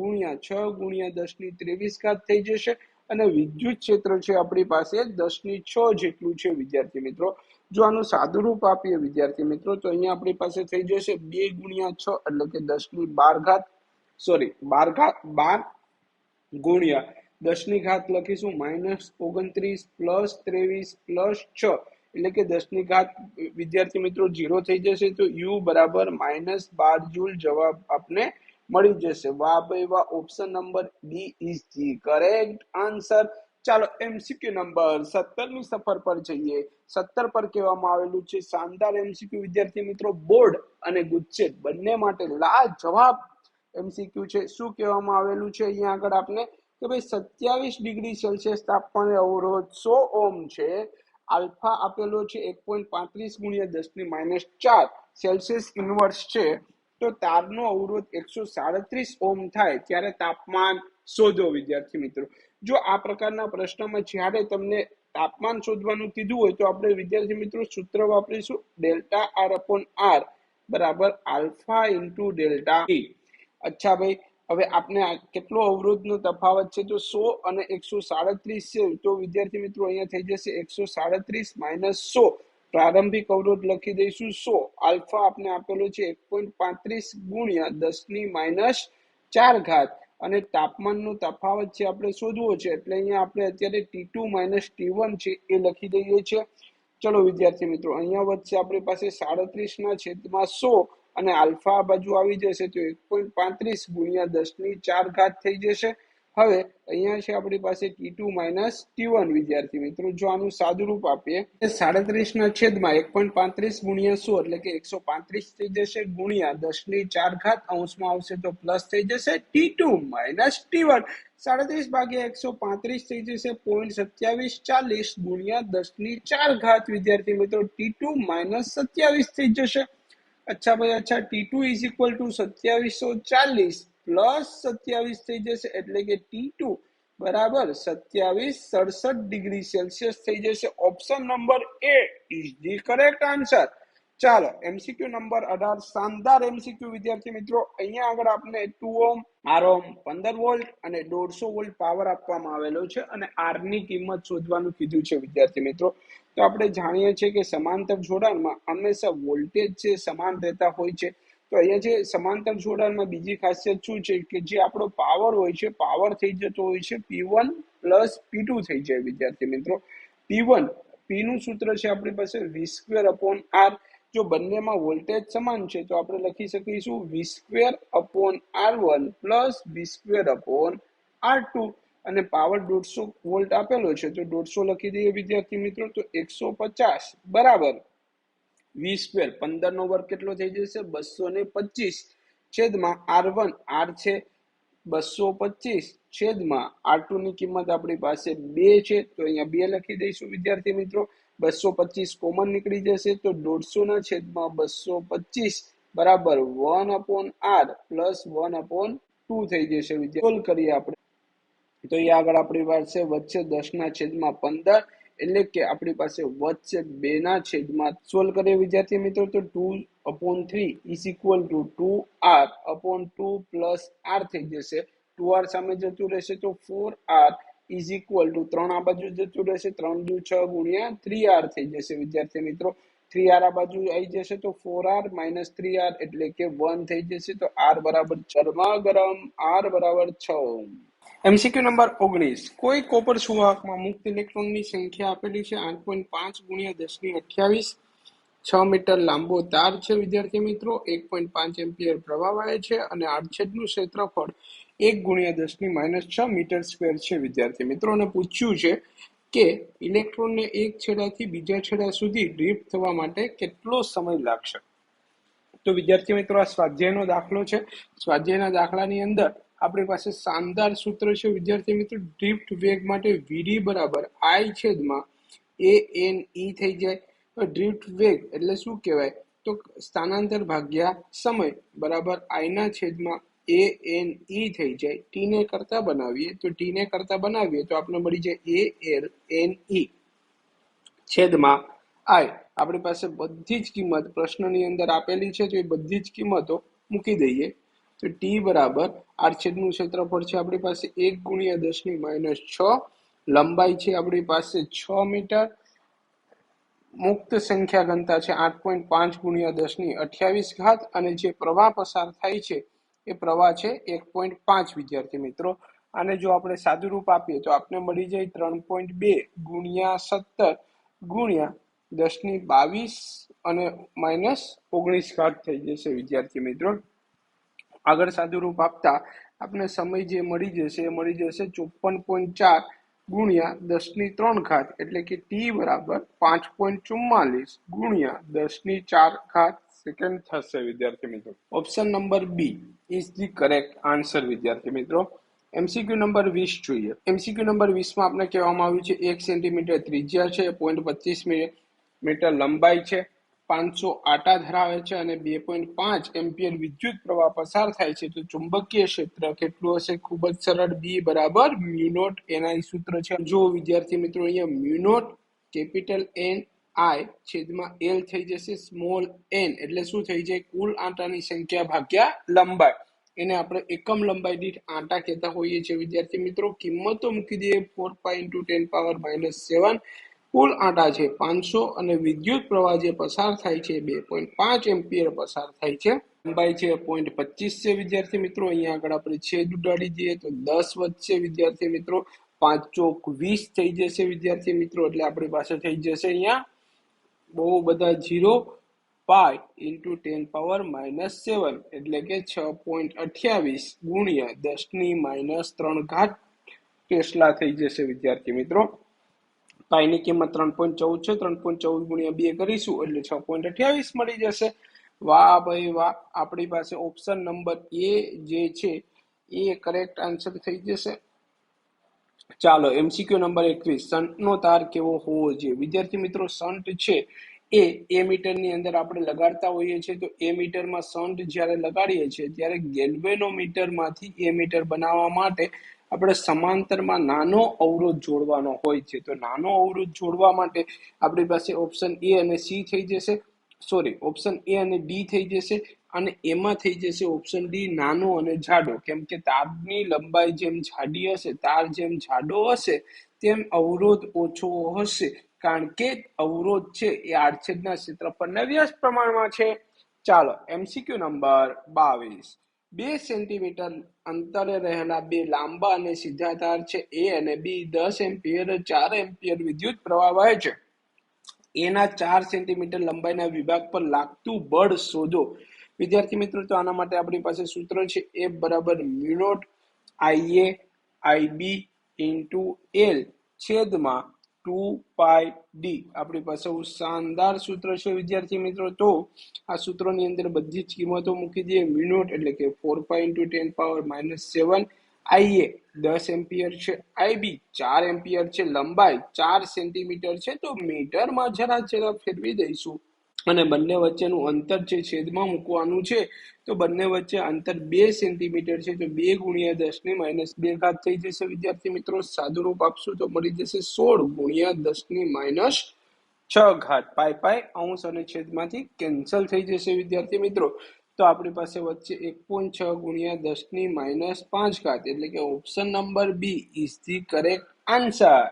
Speaker 1: 6 × 10⁻23 થઈ જશે, અને વિદ્યુત ક્ષેત્ર છે આપણી પાસે 10⁶ જેટલું છે વિદ્યાર્થી મિત્રો. જો આનું સાદુરૂપ આપીએ વિદ્યાર્થી મિત્રો તો અહીંયા આપણી પાસે થઈ જશે 2 × 6 એટલે કે 10⁻12, સોરી 12 ગુણ્યા 10 ની ઘાત લખીશું -29 + 23 + 6, એટલે કે 10 ની ઘાત વિદ્યાર્થી મિત્રો 0 થઈ જશે, તો u બરાબર -12 જૂલ જવાબ આપને મળી જશે. વાહ ભાઈ વાહ, option number B is the correct answer. ચાલો એમસીક્યુ નંબર 17 ની સફર પર જઈએ. 17 પર કહેવામાં આવેલું છે શાનદાર એમસીક્યુ વિદ્યાર્થી મિત્રો, બોર્ડ અને ગુચ્છેદ બંને માટે લાજવાબ એમસીક્યુ છે. શું કહેવામાં આવેલું છે અહીંયા આગળ આપને કે ભાઈ 27 ડિગ્રી સેલ્સિયસ તાપમાને અવરોધ 100 ઓહ્મ છે. આલ્ફા આપેલો છે 1.35 ગુણ્યા 10 ની -4 સેલ્સિયસ ઇન્વર્સ છે. તો તારનો અવરોધ 137 ઓહ્મ થાય ત્યારે તાપમાન શોધો વિદ્યાર્થી મિત્રો. જો આ પ્રકારના પ્રશ્નમાં જ્યારે તમને તાપમાન શોધવાનું કીધું હોય તો આપણે વિદ્યાર્થી મિત્રો સૂત્ર વાપરીશું ડેલ્ટા આર અપોન આર બરાબર આલ્ફા ઇન્ટુ ડેલ્ટા ટી. અચ્છા ભાઈ, હવે આપણે કેટલો અવરોધનો તફાવત છે તો 100 અને 137 છે. તો વિદ્યાર્થી મિત્રો અહીંયા થઈ જશે 137 -100. પ્રારંભિક અવરોધ લખી દઈશું 100. આલ્ફા આપણે આપેલો છે 1.35 ગુણ્યા 10 ની -4 ઘાત અને તાપમાનનો તફાવત છે આપણે શોધવો છે, એટલે અહીંયા આપણે અત્યારે T2 - T1 છે એ લખી દઈએ છીએ. ચલો વિદ્યાર્થી મિત્રો, અહીંયા વચ્ચે આપણી પાસે 37 ના છેદમાં 100 અને આલ્ફા આ બાજુ આવી જશે તો 1.35 ગુણ્યા 10 ની 4 ઘાત થઈ જશે. હવે અહીંયા છે આપણી પાસે T2 - T1 વિદ્યાર્થી મિત્રો. જો આનું સાદુરૂપ આપીએ 37 ના છેદમાં 1.35 ગુણ્યા 100 એટલે કે 135 થઈ જશે ગુણ્યા 10 ની 4 ઘાત અંશમાં આવશે તો પ્લસ થઈ જશે T2 - T1. 37 ભાગ્યા 135 થઈ જશે 0.2740 ગુણ્યા 10 ની 4 ઘાત વિદ્યાર્થી મિત્રો. T2 - 27 થઈ જશે. અચ્છા ભાઈ અચ્છા, T2 is equal to 2740 plus 27 થઈ જશે એટલે કે T2 બરાબર 2767 ડિગ્રી સેલ્સિયસ થઈ જશે. Option number A is the correct answer. ચાલો એમસીક્યુ નંબર 18 શાનદાર એમસીક્યુ વિદ્યાર્થી મિત્રો. અહીંયા આગળ આપણે 2 ઓહ્મ, R ઓહ્મ, 15 વોલ્ટ અને 150 વોલ્ટ પાવર આપવામાં આવેલો છે અને R ની કિંમત શોધવાનું કીધું છે વિદ્યાર્થી મિત્રો. તો આપણે જાણીએ છીએ કે સમાંતર જોડાણમાં હંમેશા વોલ્ટેજ છે સમાન રહેતા હોય છે. તો અહીંયા જે સમાંતર જોડાણમાં બીજી ખાસિયત શું છે કે જે આપણો પાવર હોય છે, પાવર થઈ જતો હોય છે P1 + P2 થઈ જાય વિદ્યાર્થી મિત્રો. P1 P નું સૂત્ર છે આપણી પાસે V²/R. જો બંનેમાં વોલ્ટેજ સમાન છે તો આપણે લખી શકીશું V²/R1 + V²/R2. અને પાવર 150 વોલ્ટ આપેલો છે તો 150 લખી દઈએ વિદ્યાર્થી મિત્રો. તો 150 બરાબર V², 15 નો વર્ગ કેટલો થઈ જશે 225 છેદમાં R1 R છે 225 છેદમાં R2 ની કિંમત આપણી પાસે 2 છે તો અહીંયા 2 લખી દઈશું વિદ્યાર્થી મિત્રો. 225 કોમન નીકળી જશે તો 150 ના છેદમાં 225 બરાબર 1/R પ્લસ 1/2 થઈ જશે વિદ્યાર્થી. સોલ્વ કરીએ આપણે તો અહીંયા આગળ આપણી પાસે વચ્ચે 10 ના છેદમાં 15 એટલે કે આપણી પાસે વચ્ચે 2 ના છેદમાં. સોલ્વ કરીએ વિદ્યાર્થી મિત્રો તો 2/3 is equal to 2R/2 plus R થઈ જશે. 2R સામે જતું રહેશે તો 4R ઇઝ ઇક્વલ ટુ 3 આ બાજુ જતું રહેશે 3 દુ 6 ગુણ્યા 3R થઈ જશે વિદ્યાર્થી મિત્રો. 3R આ બાજુ આવી જશે તો 4R - 3R એટલે કે 1 થઈ જશે. તો R બરાબર ગરમા ગરમ R બરાબર 6. MCQ number 19. કોઈ કોપર સુવાહકમાં મુક્ત ઇલેક્ટ્રોનની સંખ્યા આપેલી છે 8.5 ગુણ્યા 10 ની 28. 6 મીટર લાંબો તાર છે વિદ્યાર્થી મિત્રો. 1.5 એમ્પિયર પ્રવાહ વહે છે અને આડછેદનું ક્ષેત્રફળ 1 ગુણ્યા 10 ની -6 મીટર સ્ક્વેર છે વિદ્યાર્થી મિત્રો. અને પૂછ્યું છે કે ઇલેક્ટ્રોનને એક છેડાથી બીજા છેડા સુધી ડ્રિફ્ટ થવા માટે કેટલો સમય લાગશે. તો વિદ્યાર્થી મિત્રો આ સ્વાધ્યાયનો દાખલો છે. સ્વાધ્યાયના દાખલાની અંદર આપણી પાસે શાનદાર સૂત્ર છે વિદ્યાર્થી મિત્રો. ડ્રિફ્ટ વેગ માટે વીડી બરાબર I છેદમાં ANE થઈ જાય. તો ડ્રિફ્ટ વેગ એટલે શું કહેવાય તો સ્થાનાંતર ભાગ્યા સમય બરાબર I ના છેદમાં ANE થઈ જાય. ટી ને કરતા બનાવીએ તો આપણે મળી જાય ALNE છેદમાં I. આપણી પાસે બધી જ કિંમત પ્રશ્નની અંદર આપેલી છે તો એ બધી જ કિંમતો મૂકી દઈએ તો ટી બરાબર આડછેદનું ક્ષેત્રફળ છે આપણી પાસે 1 ગુણ્યા 10 ની -6. લંબાઈ છે આપણી પાસે 6 મીટર. મુક્ત સંખ્યા ઘનતા છે 8.5 ગુણ્યા 10 ની 28 ઘાત અને જે પ્રવાહ પસાર થાય છે એ પ્રવાહ છે 1.5 વિદ્યાર્થી મિત્રો. અને જો આપણે સાદુરૂપ આપીએ તો આપણે મળી જાય 3.2 ગુણ્યા 17 ગુણ્યા 10^22 અને -19 થઈ જશે વિદ્યાર્થી મિત્રો। આગળ સાદુરૂપ આપતા આપણે સમય જે મળી જશે એ મળી જશે 54.4 ગુણ્યા 10^3 એટલે કે t બરાબર 5.44 ગુણ્યા 10^4 સેકન્ડ થશે વિદ્યાર્થી મિત્રો। Option number B is the correct answer વિદ્યાર્થી મિત્રો। એમસીક્યુ નંબર 20 જોઈએ। એમસીક્યુ નંબર 20 માં આપણે કહેવામાં આવ્યું છે 1 સેન્ટીમીટર ત્રિજ્યા છે, 0.25 મીટર લંબાઈ છે, 500 આટા ધરાવે છે અને 2.5 એમ્પિયર વિદ્યુત પ્રવાહ પસાર થાય છે, તો ચુંબકીય ક્ષેત્ર કેટલું હશે? ખૂબ જ સરળ, બી બરાબર મ્યુ નોટ એનઆઈ સૂત્ર છે। જો વિદ્યાર્થી મિત્રો અહીંયા mu naught capital N I છેદમાં એલ થઈ જશે, સ્મોલ એન એટલે શું થઈ જાય? કુલ આંટાની સંખ્યા ભાગ્યા લંબાઈ, એને આપણે એકમ લંબાઈ દીઠ આંટા કહેતા હોઈએ છીએ વિદ્યાર્થી મિત્રો। કિંમતો મૂકી દઈએ 4π × 10⁻⁷ કુલ આંટા છે 500 અને વિદ્યુત પ્રવાહ જે પસાર થાય છે 2.5 એમ્પિયર પસાર થાય છે, લંબાઈ છે 0.25 છે વિદ્યાર્થી મિત્રો। અહીંયા આગળ આપણે છેદ ઉડાડી દઈએ તો 10 વધશે વિદ્યાર્થી મિત્રો, 5 ચોક 20 થઈ જશે વિદ્યાર્થી મિત્રો, એટલે આપણી પાસે થઈ જશે અહીંયા બહુ બધા 0 પાઈ × 10⁻⁷ એટલે કે 6.28 ગુણ્યા 10⁻³ ટેસ્લા થઈ જશે વિદ્યાર્થી મિત્રો। પાઈની કિંમત 3.14 છે, 3.14 ગુણ્યા 2 કરીશું એટલે 6.28 મળી જશે। વાહ ભાઈ વાહ, આપણી પાસે ઓપ્શન નંબર એ જે છે એ કરેક્ટ આન્સર થઈ જશે। ચાલો એમસીક્યુ નંબર 21, શંટનો તાર કેવો હોવો જોઈએ? વિદ્યાર્થી મિત્રો શંટ છે એ મીટરની અંદર આપણે લગાડતા હોઈએ છીએ, તો એ મીટરમાં શંટ જ્યારે લગાડીએ છીએ ત્યારે ગેલ્વેનોમીટરમાંથી એ મીટર બનાવવા માટે આપણે સમાંતરમાં નાનો અવરોધ જોડવાનો હોય છે, તો નાનો અવરોધ જોડવા માટે આપણી પાસે ઓપ્શન એ અને સી થઈ જશે, સોરી ઓપ્શન એ અને ડી થઈ જશે, અને એમાં થઈ જશે ઓપ્શન ડી નાનો અને જાડો, કેમ કે તારની લંબાઈ જેમ જાડી હશે, તાર જેમ જાડો હશે તેમ અવરોધ ઓછો હશે, કારણ કે અવરોધ છે એ આડછેદના ક્ષેત્રફળના વ્યસ્ત પ્રમાણમાં છે। ચાલો એમસીક્યુ નંબર 22, 2 સેન્ટીમીટર અંતરે રહેલા બે લાંબા અને સીધા તાર છે એ અને બી 10 એમ્પિયર 4 એમ્પિયર વિદ્યુત પ્રવાહ વહે છે, એના 4 સેન્ટીમીટર લંબાઈના વિભાગ પર લાગતું બળ શોધો વિદ્યાર્થી મિત્રો। તો આના માટે આપણી પાસે સૂત્ર છે F બરાબર mu not IA IB × L છેદમાં 2πd, આપણી પાસે શાનદાર સૂત્ર છે વિદ્યાર્થી મિત્રો। તો આ સૂત્રની અંદર બધી જ કિંમતો મૂકી દઈએ। મ્યુ નોટ એટલે કે 4π × 10⁻⁷, IA 10 એમ્પિયર છે, IB 4 એમ્પિયર છે, લંબાઈ 4 સેન્ટીમીટર છે, તો મીટરમાં જરા ફેરવી દઈશું, અને બંને વચ્ચેનું અંતર છે છેદમાં મૂકવાનું છે, તો બંને વચ્ચે અંતર 2 સેન્ટીમીટર છે, તો 2 × 10⁻² થઈ જશે વિદ્યાર્થી મિત્રો। સાદું રૂપ આપશું તો મળી જશે 16 × 10⁻⁶, પાઈ અંશ અને છેદમાંથી કેન્સલ થઈ જશે વિદ્યાર્થી મિત્રો। તો આપણી પાસે વચ્ચે 1.6 × 10⁻5 એટલે કે option number B is the correct answer.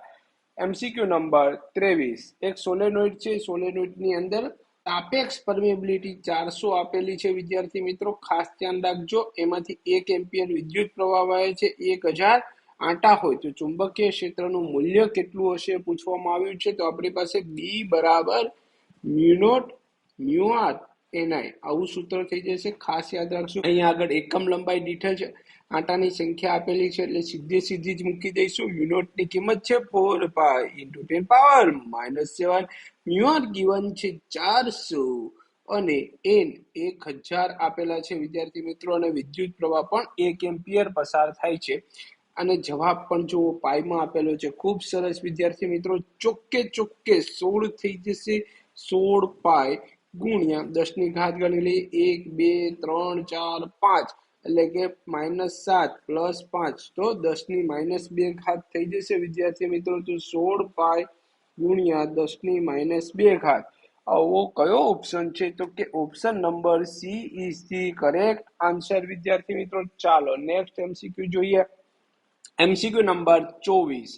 Speaker 1: MCQ number 23, એક સોલેનોઇડ છે, સોલેનોઇડની અંદર સાપેક્ષ પરમેબિલિટી 400 આપેલી છે વિદ્યાર્થી મિત્રો, ખાસ ધ્યાન રાખજો, એમાંથી 1 એમ્પિયર વિદ્યુત પ્રવાહ વહે છે, 1000 આંટા હોય તો ચુંબકીય ક્ષેત્રનું મૂલ્ય કેટલું હશે પૂછવામાં આવ્યું છે। તો આપણી પાસે બી બરાબર mu naught mu R NI આવું સૂત્ર થઈ જશે, ખાસ યાદ રાખજો। અહીંયા આગળ એકમ લંબાઈ દીઠ જ આંટાની સંખ્યા આપેલી છે એટલે સીધી જ મૂકી દઈશું। મ્યુ નોટની કિંમત છે 4π × 10⁻⁷, મ્યુ આર ગિવન છે 400 અને એન 1000 આપેલા છે વિદ્યાર્થી મિત્રો, અને વિદ્યુત પ્રવાહ પણ 1 એમ્પિયર પસાર થાય છે, અને જવાબ પણ જો પાઈમાં આપેલો છે, ખૂબ સરસ વિદ્યાર્થી મિત્રો, ચોક્કે 16 થઈ જશે, 16π ગુણ્યા 10⁻³ ગણી લઈએ, 1 2 3 4 5 એટલે કે -7 + 5 તો 10⁻² થઈ જશે વિદ્યાર્થી મિત્રો। તો 16π ગુણ્યા 10⁻², આવો કયો ઓપ્શન છે? તો કે option number she is the correct answer વિદ્યાર્થી મિત્રો। ચાલો નેક્સ્ટ એમસીક્યુ જોઈએ। એમસીક્યુ નંબર 24,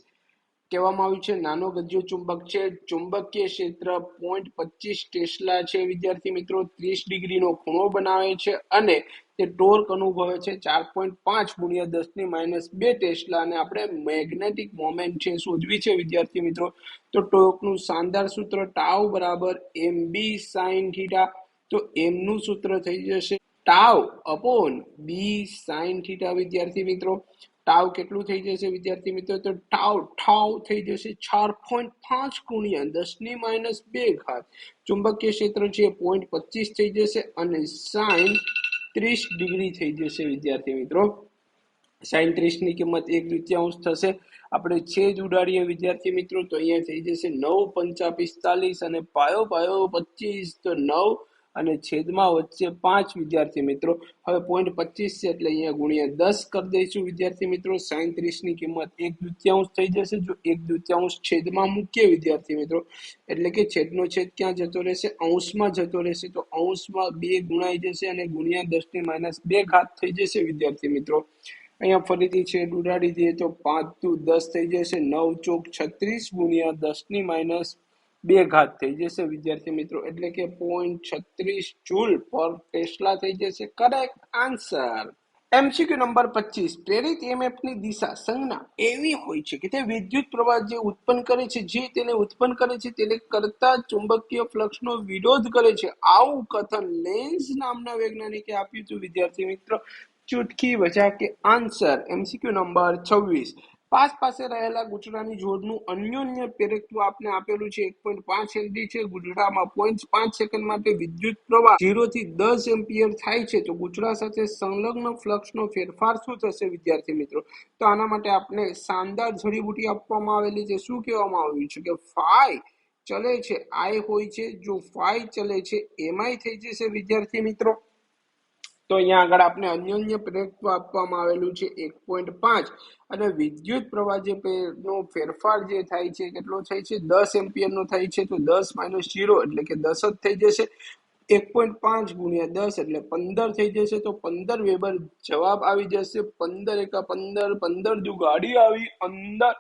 Speaker 1: કહેવામાં આવ્યું છે નાનો ગજ્જો ચુંબક છે, ચુંબકીય ક્ષેત્ર 0.25 ટેસ્લા છે વિદ્યાર્થી મિત્રો, 30 ડિગ્રીનો ખૂણો બનાવે છે અને તે ટોર્ક અનુભવે છે 4.5 ગુણ્યા 10⁻2 ટેસ્લા અને આપણે મેગ્નેટિક મોમેન્ટ છે શોધવી છે વિદ્યાર્થી મિત્રો. તો ટોર્કનું શાનદાર સૂત્ર ટાઉ બરાબર mb sin થીટા. તો m નું સૂત્ર થઈ જશે ટાઉ અપોન બી સાઇન થીટા વિદ્યાર્થી મિત્રો. ટાઉ કેટલું થઈ જશે વિદ્યાર્થી મિત્રો? તો ટાઉ થઈ જશે 4.5 ગુણ્યા 10⁻2 ઘાત. ચુંબકીય ક્ષેત્ર છે 0.25 થઈ જશે અને સાઇન 30 ડિગ્રી થઈ જશે વિદ્યાર્થી મિત્રો. સાઇન 30 ની કિંમત 1/2 થશે. આપણે છેદ ઉડાડીએ વિદ્યાર્થી મિત્રો તો અહીંયા થઈ જશે 9×5 = 45 અને પાયો 25 તો 9 અને છેદમાં વચ્ચે 5 વિદ્યાર્થી મિત્રો. હવે 0.25 છે એટલે અહીંયા ગુણ્યા 10 કરી દઈશું વિદ્યાર્થી મિત્રો. સાઇન 30 ની કિંમત 1/2 થઈ જશે. જો 1/2 છેદમાં મૂકીએ વિદ્યાર્થી મિત્રો એટલે કે છેદનો છેદ ક્યાં જતો રહેશે? અંશમાં જતો રહેશે. તો અંશમાં 2 ગુણાઈ જશે અને ગુણ્યા 10⁻2 ઘાત થઈ જશે વિદ્યાર્થી મિત્રો. અહીંયા ફરીથી છેદ ઉડાડી દઈએ તો 5 દુ 10 થઈ જશે. 9 ચોક 36 ગુણ્યા 10⁻2 ઘાત થઈ જશે વિદ્યાર્થી મિત્રો. એટલે કે 0.36 જૂલ પર ટેસ્લા થઈ જશે. Correct answer. MCQ number 25. પ્રેરિત EMF ની દિશા સંજ્ઞા એવી હોય છે કે તે વિદ્યુત પ્રવાહ જે ઉત્પન્ન કરે છે તેને ઉત્પન્ન કરે છે તેને કરતા ચુંબકીય ફ્લક્સનો વિરોધ કરે છે. આવું કથન લેન્ઝ નામના વૈજ્ઞાનિકે આપ્યું હતું વિદ્યાર્થી મિત્રો. ચૂટકી વજા કે આન્સર. MCQ number 26. પાસ પાસે રહેલા ગુચડાની જોડનું અન્યોન્ય પ્રેરકત્વ આપને આપેલું છે 1.5 હેનરી છે. ગુચડામાં 0.5 સેકન્ડ માટે વિદ્યુત પ્રવાહ 0 થી 10 એમ્પિયર થાય છે. તો ગુચડા સાથે સંલગ્ન ફ્લક્સનો ફેરફાર શું થશે વિદ્યાર્થી મિત્રો? તો આના માટે આપણે શાનદાર જડીબુટી આપવામાં આવેલી છે. શું કહેવામાં આવ્યું છે કે ફાઈ ચલે છે આઈ હોય છે. જો ફાઈ ચલે છે એમઆઈ થઈ જશે વિદ્યાર્થી મિત્રો. તો અહીંયા આગળ આપણે અન્યોન્ય પ્રેરકત્વ આપવામાં આવેલું છે 1.5 અને વિદ્યુત પ્રવાહ જે નો ફેરફાર જે થાય છે કેટલો થાય છે? 10 એમ્પિયર નો થાય છે. તો 10 - 0 એટલે કે 10 જ થઈ જશે. 1.5 ગુણ્યા 10 એટલે 15 થઈ જશે. તો 15 વેબર જવાબ આવી જશે. 15 એકા 15, 15 દુ ગાડી આવી અંદર.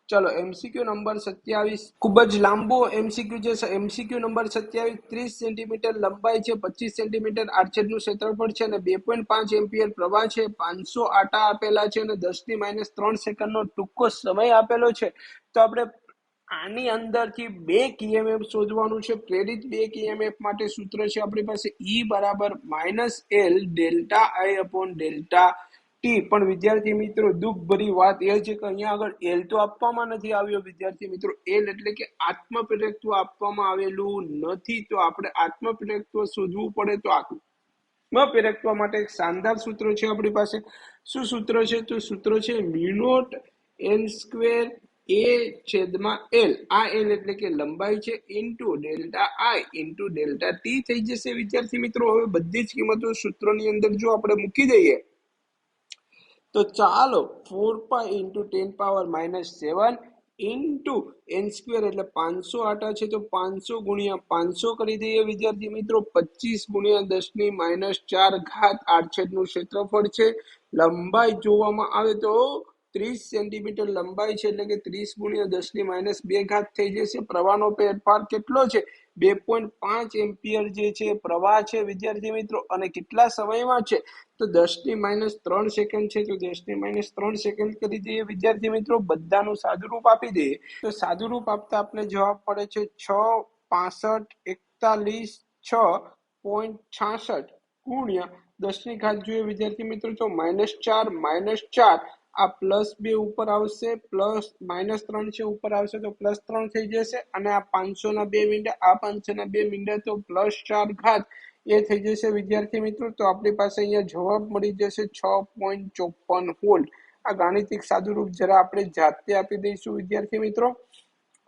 Speaker 1: ચલો MCQ નંબર 27. ખૂબ જ લાંબો MCQ છે. MCQ number 27. 30 સેન્ટીમીટર લંબાઈ છે, 25 સેન્ટીમીટર આડછેદનું ક્ષેત્રફળ છે અને 2.5 એમ્પિયર પ્રવાહ છે. 500 આટા આપેલા છે અને 10⁻3 સેકન્ડનો ટૂંકો સમય આપેલો છે. તો આપણે આની અંદરથી બેક EMF શોધવાનું છે. પ્રેરિત બેક EMF માટે સૂત્ર છે આપણી પાસે E બરાબર -L delta I upon delta T. પણ વિદ્યાર્થી મિત્રો દુઃખ ભરી વાત એ છે કે અહીંયા આગળ એલ તો આપવામાં નથી આવ્યો વિદ્યાર્થી મિત્રો. એલ એટલે કે આત્મપ્રેરકત્વ આપવામાં આવેલું નથી. તો આપણે આત્મપ્રેરકત્વ શોધવું પડે. તો આત્મપ્રેરકત્વ માટે એક શાનદાર સૂત્ર છે આપણી પાસે. શું સૂત્ર છે? તો સૂત્ર છે મ્યુ0 n² એ છેદમાં એલ. આ એલ એટલે કે લંબાઈ છે into delta I into delta T થઈ જશે વિદ્યાર્થી મિત્રો. હવે બધી જ કિંમતો સૂત્રની અંદર જો આપણે મૂકી દઈએ તો ચાલો 4π × 10⁻⁻7 ઇન્ટુ n² એટલે 500 આટા છે. તો 500 ગુણ્યા 500 કરી દઈએ વિદ્યાર્થી મિત્રો. 25 ગુણ્યા 10⁻4 ઘાત આડછેદનું ક્ષેત્રફળ છે. લંબાઈ જોવામાં આવે તો 30 સેન્ટીમીટર લંબાઈ છે એટલે કે 30 ગુણ્યા 10⁻2 ઘાત થઈ જશે. પ્રવાહનો ફેરફાર કેટલો છે? 2.5 એમ્પિયર જે છે પ્રવાહ છે વિદ્યાર્થી મિત્રો. અને કેટલા સમયમાં છે? તો 10⁻3 સેકન્ડ છે. તો 10⁻3 સેકન્ડ કરી દઈએ વિદ્યાર્થી મિત્રો. બધાનું સાદુરૂપ આપી દઈએ તો સાદુરૂપ આપતા આપણે જવાબ પડે છે 6, 65, 41, 6.66 ગુણ્યા 10 ની ઘાત જોઈએ વિદ્યાર્થી મિત્રો તો -4 -4 આ +2 ઉપર આવશે, પ્લસ -3 છે ઉપર આવશે તો +3 થઈ જશે. અને આ 500 ના 2 મીંડા, આ 500 ના 2 મીંડા તો +4 ઘાત એ થઈ જશે વિદ્યાર્થી મિત્રો. તો આપણી પાસે અહીંયા જવાબ મળી જશે 6.54 વોલ્ટ. આ ગાણિતિક સાદુરૂપ જરા આપણે જાતે આપી દઈશું વિદ્યાર્થી મિત્રો.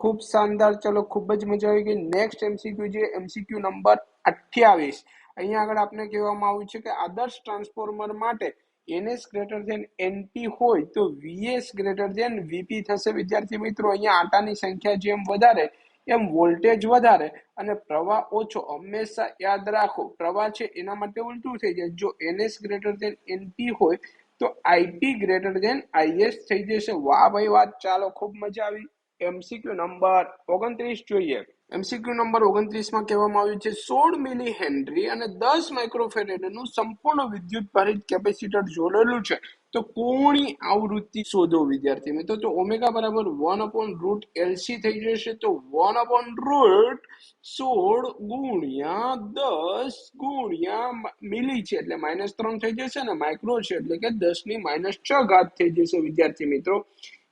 Speaker 1: ખૂબ શાનદાર. ચલો ખૂબ જ મજા આવી ગઈ. નેક્સ્ટ MCQ છે MCQ નંબર 28. અહીંયા આગળ આપણે કહેવામાં આવ્યું છે કે આદર્શ ટ્રાન્સફોર્મર માટે NS > NP હોય તો VS > VP થશે વિદ્યાર્થી મિત્રો. અહીંયા આટાની સંખ્યા જેમ વધારે એમ વોલ્ટેજ વધારે અને પ્રવાહ ઓછો. હંમેશા યાદ રાખો પ્રવાહ છે એના માટે ઉલટું થઈ જાય. જો NS > NP હોય તો IP > IS થઈ જશે. વાહ ભાઈ વાહ. ચાલો ખૂબ મજા આવી. MCQ નંબર 29 જોઈએ. MCQ નંબર 29 માં કહેવામાં આવ્યું છે 16 મિલી હેનરી અને 10 માઇક્રોફેરેડનું સંપૂર્ણ વિદ્યુત ભારિત કેપેસિટર જોડેલું છે, તો કોની આવૃત્તિ શોધો વિદ્યાર્થી મિત્રો. તો ઓમેગા બરાબર 1/√LC થઈ જશે. તો 1/√16 ગુણ્યા 10 ગુણ્યા મિલી છે એટલે -3 થઈ જશે, અને માઇક્રો છે એટલે કે 10⁻6 થઈ જશે વિદ્યાર્થી મિત્રો.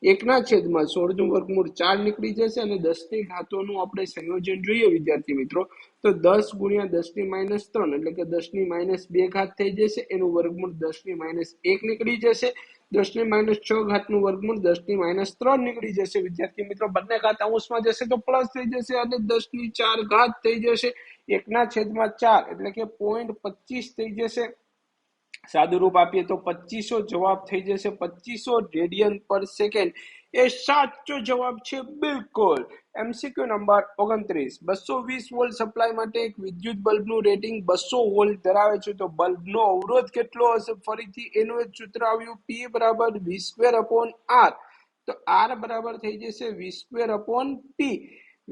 Speaker 1: એકના છેદમાં 16 નું વર્ગમૂળ 4 નીકળી જશે, અને 10 ની ઘાતોનું આપણે સંયોજન જોઈએ વિદ્યાર્થી મિત્રો, તો 10 ગુણ્યા 10⁻3 એટલે કે 10⁻2 થઈ જશે. એનું વર્ગમૂળ 10⁻1 નીકળી જશે. 10⁻6 નું વર્ગમૂળ 10⁻3 નીકળી જશે વિદ્યાર્થી મિત્રો. બંને ઘાત અંશમાં જશે તો પ્લસ થઈ જશે, અને 10⁻4 થઈ જશે. એકના છેદમાં 4 એટલે કે 0.25 થઈ જશે. સાદું રૂપ આપીએ તો 2500 જવાબ થઈ જશે. 2500 રેડિયન પર સેકન્ડ એ સાચો જવાબ છે બિલકુલ. MCQ નંબર 29 220 વોલ્ટ સપ્લાય માટે એક વિદ્યુત બલ્બનું રેટિંગ 200 વોલ્ટ ધરાવે છે, તો બલ્બનો અવરોધ કેટલો હશે. ફરીથી એનું એક સૂત્ર આવ્યું, P બરાબર V²/R. તો R બરાબર થઈ જશે V²/T.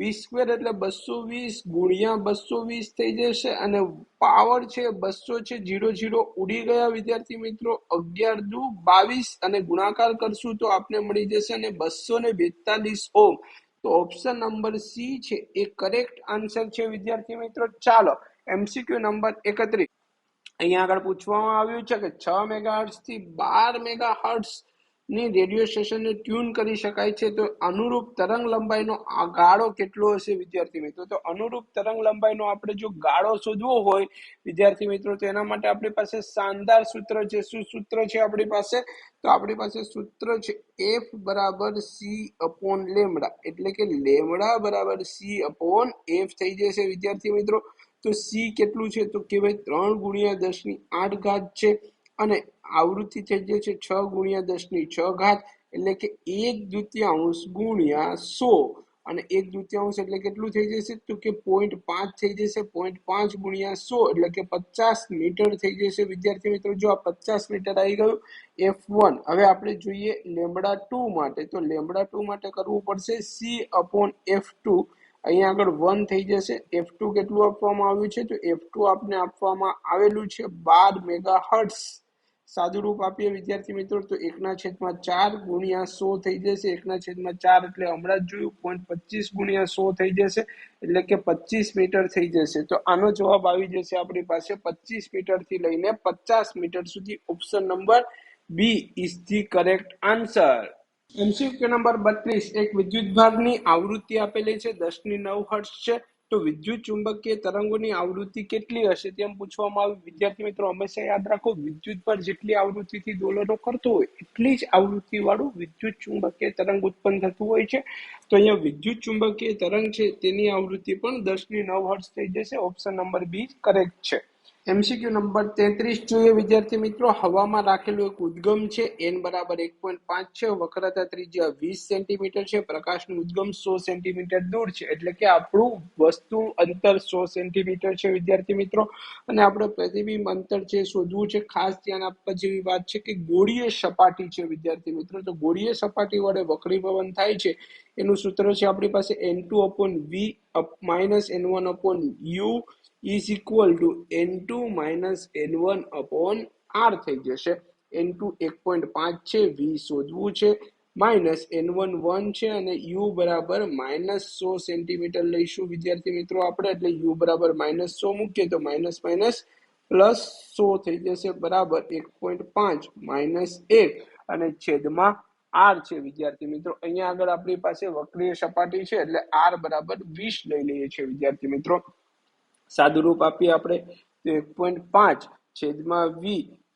Speaker 1: V² એટલે 220 ગુણ્યા 220 થઈ જશે, અને પાવર છે 200 છે, 0 0 ઉડી ગયા વિદ્યાર્થી મિત્રો. 11 દુ 22 અને ગુણાકાર કરશું તો આપને મળી જશે અને 242 ઓહ્મ. તો ઓપ્શન નંબર સી છે એ કરેક્ટ આન્સર છે વિદ્યાર્થી મિત્રો. ચાલો MCQ નંબર 31 અહીંયા આગળ પૂછવામાં આવ્યું છે કે 6 મેગાહર્ટ્ઝ થી 12 મેગાહર્ટ્ઝ ની રેડિયો સ્ટેશનને ટ્યુન કરી શકાય છે, તો અનુરૂપ તરંગ લંબાઈનો આ ગાળો કેટલો હશે વિદ્યાર્થી મિત્રો. તો અનુરૂપ તરંગ લંબાઈનો આપણે જો ગાળો શોધવો હોય વિદ્યાર્થી મિત્રો, તો એના માટે આપણી પાસે શાનદાર સૂત્ર છે. શું સૂત્ર છે આપણી પાસે? તો આપણી પાસે સૂત્ર છે F બરાબર C/λ, એટલે કે લેમડા બરાબર C/F થઈ જશે વિદ્યાર્થી મિત્રો. તો C કેટલું છે? તો કે ભાઈ 3 ગુણ્યા 10⁸ છે, અને આવૃત્તિ થઈ જાય છે 6 ગુણ્યા 10⁶, એટલે કે 1/2 ગુણ્યા 100, અને 1/2 એટલે કેટલું થઈ જશે? તો કે 0.5 થઈ જશે. 0.5 ગુણ્યા 100 એટલે કે 50 મીટર થઈ જશે વિદ્યાર્થી મિત્રો. જો આ 50 મીટર આવી ગયું F1. હવે આપણે જોઈએ λ2 માટે, તો λ2 માટે કરવું પડશે C/F2. અહીંયા આગળ 1 થઈ જશે. F2 કેટલું આપવામાં આવ્યું છે? તો F2 આપને આપવામાં આવેલું છે 12 મેગાહર્ટ્ઝ. સાદું રૂપ આપીએ વિદ્યાર્થી મિત્રો, તો 1/4 ગુણ્યા 100 થઈ જશે. 1/4 એટલે હમણાં જ જોયું 0.25 ગુણ્યા 100 થઈ જશે, એટલે કે 25 મીટર થઈ જશે. તો આનો જવાબ આવી જશે આપણી પાસે 25 મીટર થી લઈને 50 મીટર સુધી. Option number B is the correct answer. MCQ number 32 એક વિદ્યુત ભાગની આવૃત્તિ આપેલી છે 10⁹ હર્ટ્ઝ છે, તો વિદ્યુત ચુંબકીય તરંગોની આવૃત્તિ કેટલી હશે તેમ પૂછવામાં આવ્યું વિદ્યાર્થી મિત્રો. હંમેશા યાદ રાખો, વિદ્યુત પર જેટલી આવૃત્તિથી દોલનો કરતો હોય એટલી જ આવૃત્તિ વાળું વિદ્યુત ચુંબકીય તરંગ ઉત્પન્ન થતું હોય છે. તો અહીંયા વિદ્યુત ચુંબકીય તરંગ છે તેની આવૃત્તિ પણ 10⁹ હર્ટ્ઝ થઈ જશે. ઓપ્શન નંબર બી કરેક્ટ છે. MCQ નંબર 33 જોઈએ વિદ્યાર્થી મિત્રો. હવામાં રાખેલું એક ઉદ્ગમ છે, n બરાબર 1.5 છે, વક્રતા ત્રિજ્યા 20 સેન્ટીમીટર છે, પ્રકાશનું ઉદ્ગમ 100 સેન્ટીમીટર દૂર છે, એટલે કે આપણું વસ્તુ અંતર 100 સેન્ટીમીટર છે વિદ્યાર્થી મિત્રો. અને આપણે પ્રતિબિંબ અંતર છે શોધવું છે. ખાસ ધ્યાન આપવા જેવી વાત છે કે ગોળીય સપાટી છે વિદ્યાર્થી મિત્રો. તો ગોળીય સપાટી વડે વક્રીભવન થાય છે એનું સૂત્ર છે આપણી પાસે N2/V -N1/U is equal to N2 - N1/R થઈ જશે. N2 1.5 છે, V શોધવું છે, -N1 1 છે, અને U બરાબર -100 સેન્ટીમીટર લઈશું વિદ્યાર્થી મિત્રો આપણે. એટલે U બરાબર -100 મૂકીએ તો માઇનસ માઇનસ પ્લસ 100 થઈ જશે, બરાબર 1.5 -1 અને છેદમાં R છે વિદ્યાર્થી મિત્રો. અહીંયા આગળ આપણી પાસે વક્રીય સપાટી છે એટલે R બરાબર 20 લઈ લઈએ છીએ વિદ્યાર્થી મિત્રો. સાદું રૂપ આપીએ આપણે તો 1.5 છેદમાં V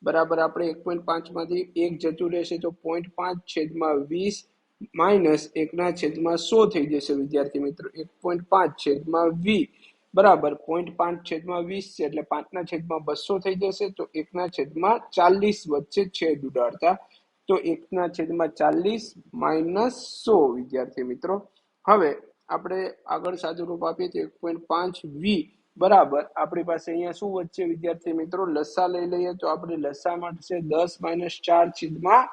Speaker 1: બરાબર આપણે 1.5 માંથી 1 જતું રહેશે તો 0.5 છેદમાં 20 માઇનસ 1/100 થઈ જશે વિદ્યાર્થી મિત્રો. 1.5 છેદમાં V બરાબર 0.5 છેદમાં 20 છે એટલે 5/200 થઈ જશે. તો 1/40 વચ્ચે છેદ ઉડાડતા, તો 1/40 -100 વિદ્યાર્થી મિત્રો. હવે આપણે આગળ સાદું રૂપ આપીએ તો 1.5 V બરાબર આપણી પાસે અહીંયા શું વચ્ચે વિદ્યાર્થી મિત્રો લસા લઈ લઈએ તો આપણે લસા મળશે 10 - 4 છેદમાં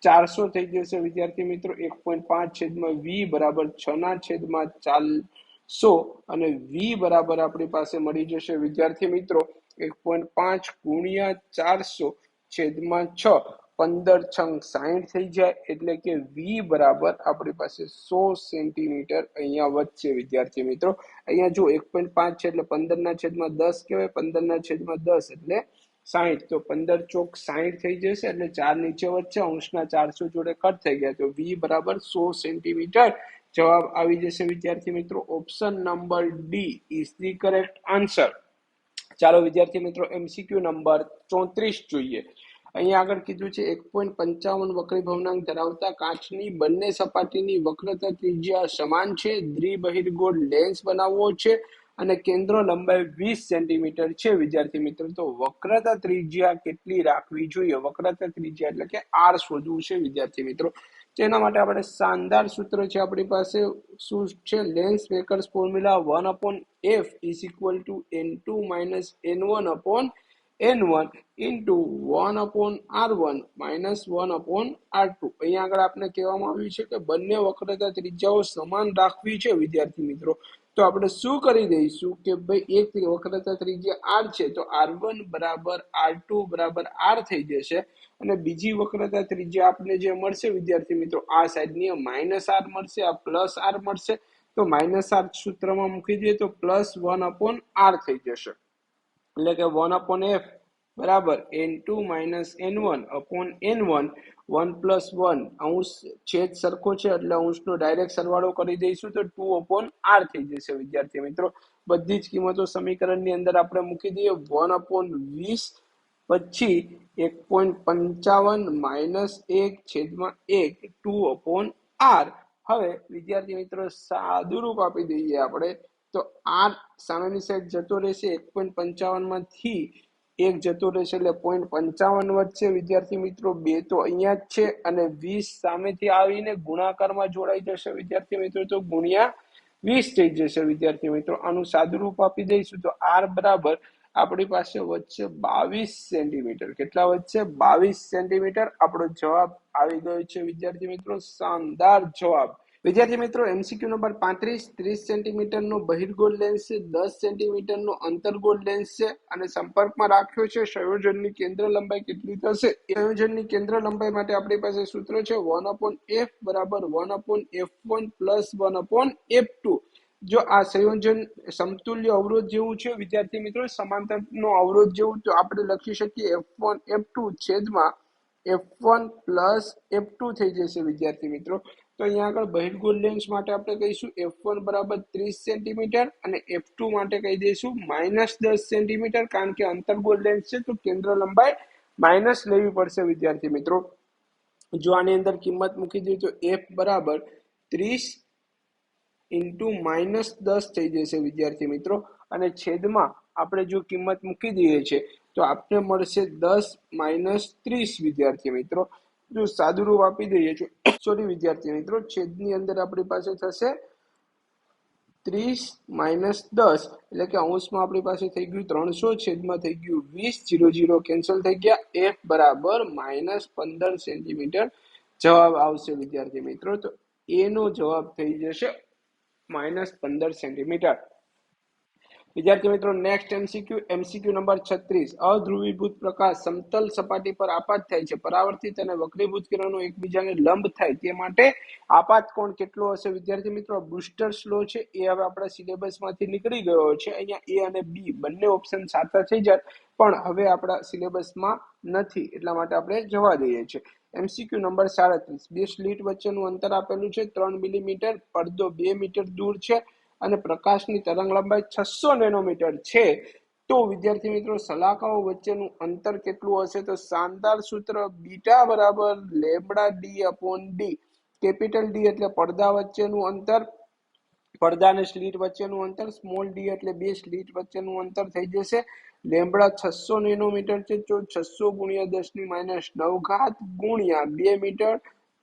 Speaker 1: 400 થઈ જશે વિદ્યાર્થી મિત્રો 1.5 છેદમાં v બરાબર 6 ના છેદમાં 400 અને v બરાબર આપણી પાસે મળી જશે વિદ્યાર્થી મિત્રો 1.5 ગુણ્યા 400 છેદમાં 6 15 છંગ 60 થઈ જાય એટલે કે v બરાબર આપણી પાસે 100 સેન્ટીમીટર અહીંયા વધશે વિદ્યાર્થી મિત્રો અહીંયા જો 1.5 છે એટલે 15 ના છેદમાં 10 કહેવાય 15 ના છેદમાં 10 એટલે 60 તો 15 ચોક 60 થઈ જશે એટલે 4 નીચે વધશે અંશના 400 જોડે કટ થઈ ગયા તો v બરાબર 100 સેન્ટીમીટર જવાબ આવી જશે વિદ્યાર્થી મિત્રો option number D is the correct answer ચાલો વિદ્યાર્થી મિત્રો એમસીક્યુ નંબર 34 જોઈએ અહીંયા આગળ કીધું છે 1.55 વક્રી ભવનાંક ધરાવતા કાચની બંને સપાટીની વક્રતા ત્રિજ્યા સમાન છે દ્વિબહિર્ગોળ લેન્સ બનાવવો છે અને કેન્દ્ર લંબાઈ 20 સેન્ટીમીટર છે વિદ્યાર્થી મિત્રો તો વક્રતા ત્રિજ્યા કેટલી રાખવી જોઈએ વક્રતા ત્રિજ્યા એટલે કે r શોધવું છે વિદ્યાર્થી મિત્રો તેના માટે આપણે શાનદાર સૂત્ર છે આપણી પાસે શું છે lens makers formula 1/f = n2 - n1 n1 into 1/r1 minus 1/r2 અહીંયા આગળ આપણે કહેવામાં આવ્યું છે કે બંને વક્રતા ત્રિજ્યાઓ સમાન રાખવી છે વિદ્યાર્થી મિત્રો તો આપણે શું કરી દઈશું કે ભાઈ એક વક્રતા ત્રિજ્યા r છે તો r1 બરાબર r2 બરાબર r થઈ જશે અને બીજી વક્રતા ત્રિજ્યા આપને જે મળશે વિદ્યાર્થી મિત્રો આ સાઈડની -r મળશે આ +r મળશે તો -r સૂત્રમાં મૂકી દઈએ તો +1/r થઈ જશે એટલે કે 1/f બરાબર n2 - n1 n1 1 + 1 અંશ છેદ સરખો છે એટલે અંશનો ડાયરેક્ટ સરવાળો કરી દઈશું તો 2/r થઈ જશે વિદ્યાર્થી મિત્રો બધી જ કિંમતો સમીકરણની અંદર આપણે મૂકી દઈએ 1/20 પછી 1.55 - 1/1 2/r હવે વિદ્યાર્થી મિત્રો સાદુરૂપ આપી દઈએ આપણે તો r સામેની સાઈડ જતો રહેશે 1.55 માંથી 1 જતો રહેશે એટલે 0.55 વધશે વિદ્યાર્થી મિત્રો 2 તો અહીંયા જ છે અને 20 સામેથી આવીને ગુણાકારમાં જોડાઈ જશે વિદ્યાર્થી મિત્રો તો ગુણ્યા 20 થઈ જશે વિદ્યાર્થી મિત્રો આનું સાદુરૂપ આપી દઈશું તો r બરાબર આપણી પાસે વધશે 22 સેન્ટીમીટર કેટલા વધશે 22 સેન્ટીમીટર આપણો જવાબ આવી ગયો છે વિદ્યાર્થી મિત્રો શાનદાર જવાબ વિદ્યાર્થી મિત્રો એમસીક્યુ નંબર 35 30 સેન્ટીમીટર નો બહિર્ગોળ લેન્સ છે 10 સેન્ટીમીટર નો અંતર્ગોળ લેન્સ છે અને સંપર્કમાં રાખ્યો છે સંયોજનની કેન્દ્ર લંબાઈ કેટલી થશે સંયોજનની કેન્દ્ર લંબાઈ માટે આપણી પાસે સૂત્ર છે 1/f બરાબર 1/f1 + 1/f2 જો આ સંયોજન સમતુલ્ય અવરોધ જેવું છે વિદ્યાર્થી મિત્રો સમાંતરનો અવરોધ જેવું તો આપણે લખી શકીએ f1 f2 છેદમાં f1 + f2 થઈ જશે વિદ્યાર્થી મિત્રો તો અહીંયા આગળ બહિર્ગોળ લેન્સ માટે આપણે કહીશું f1 બરાબર 30 સેન્ટીમીટર અને f2 માટે કહી દઈશું -10 સેન્ટીમીટર કારણ કે અંતર્ગોળ લેન્સ છે તો કેન્દ્ર લંબાઈ માઈનસ લેવી પડશે વિદ્યાર્થી મિત્રો જો આની અંદર કિંમત મૂકી દઈએ તો f બરાબર 30 × -10 થઈ જશે વિદ્યાર્થી મિત્રો અને છેદમાં આપણે જો કિંમત મૂકી દઈએ છે તો આપને મળશે 10 - 30 વિદ્યાર્થી મિત્રો જો સાદુરૂપ આપી દઈએ છો સોરી વિદ્યાર્થી મિત્રો છેદની અંદર આપણી પાસે થશે 30 - 10 એટલે કે અંશમાં આપણી પાસે થઈ ગયું 300 છેદમાં થઈ ગયું 20 0 0 કેન્સલ થઈ ગયા f બરાબર -15 સેન્ટીમીટર જવાબ આવશે વિદ્યાર્થી મિત્રો તો a નો જવાબ થઈ જશે -15 સેન્ટીમીટર વિદ્યાર્થી મિત્રો નેક્સ્ટ એમસીક્યુ નંબર 36 અધ્રુવીભૂત પ્રકાશ સમતલ સપાટી પર આપાત થાય છે પરાવર્તિત અને વક્રીભૂત કિરણો એકબીજાને લંબ થાય તે માટે આપાત કોણ કેટલો હશે વિદ્યાર્થી મિત્રો બ્રુસ્ટર્સ લો છે એ હવે આપણા સિલેબસમાંથી નીકળી ગયો છે અહીંયા a અને b બંને ઓપ્શન સાચા થઈ જાય પણ હવે આપણા સિલેબસમાં નથી એટલા માટે આપણે જવા દઈએ છીએ એમસીક્યુ નંબર 37 બે સ્લિટ વચ્ચેનું અંતર આપેલું છે 3 મિલીમીટર પડદો 2 મીટર દૂર છે અને પ્રકાશની તરંગ લંબાઈ 600 નેનોમીટર છે તો વિદ્યાર્થી મિત્રો સલાખાઓ વચ્ચેનું અંતર કેટલું હશે તો શાનદાર સૂત્ર બીટા બરાબર λd/d કેપિટલ ડી એટલે પડદા વચ્ચેનું અંતર પડદા અને સ્લિટ વચ્ચેનું અંતર સ્મોલ ડી એટલે બે સ્લિટ વચ્ચેનું અંતર થઈ જશે લેમ્બડા 600 નેનોમીટર છે તો 600 × 10⁻9 ગુણ્યા 2 મીટર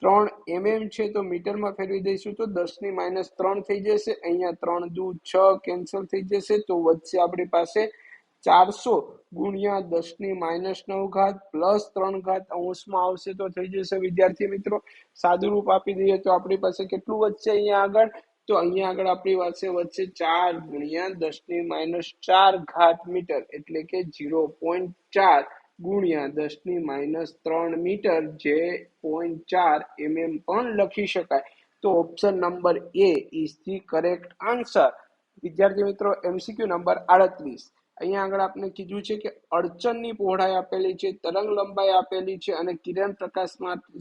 Speaker 1: 3 mm છે તો મીટરમાં ફેરવી દઈશું તો 10⁻3 થઈ જશે અહીંયા 3 દુ 6 કેન્સલ થઈ જશે તો વધશે આપણી પાસે 400 ગુણ્યા 10⁻⁹ પ્લસ 3 ઘાત અંશમાં આવશે તો થઈ જશે વિદ્યાર્થી મિત્રો. સાદું રૂપ આપી દઈએ તો આપણી પાસે કેટલું વધશે અહીંયા આગળ? તો અહીંયા આગળ આપણી પાસે વધશે 4 ગુણ્યા 10⁻⁴ ઘાત મીટર, એટલે કે 0.4 ગુણ્યા 10⁻³ મીટર, જે 0.4 પણ લખી શકાય. તો option number A is the correct answer. વિદ્યાર્થી મિત્રો, MCQ નંબર 38. અહીંયા આગળ આપણે કીધું છે કે અડચણની પહોળાઈ આપેલી છે, તરંગ લંબાઈ આપેલી છે અને કિરણ પ્રકાશ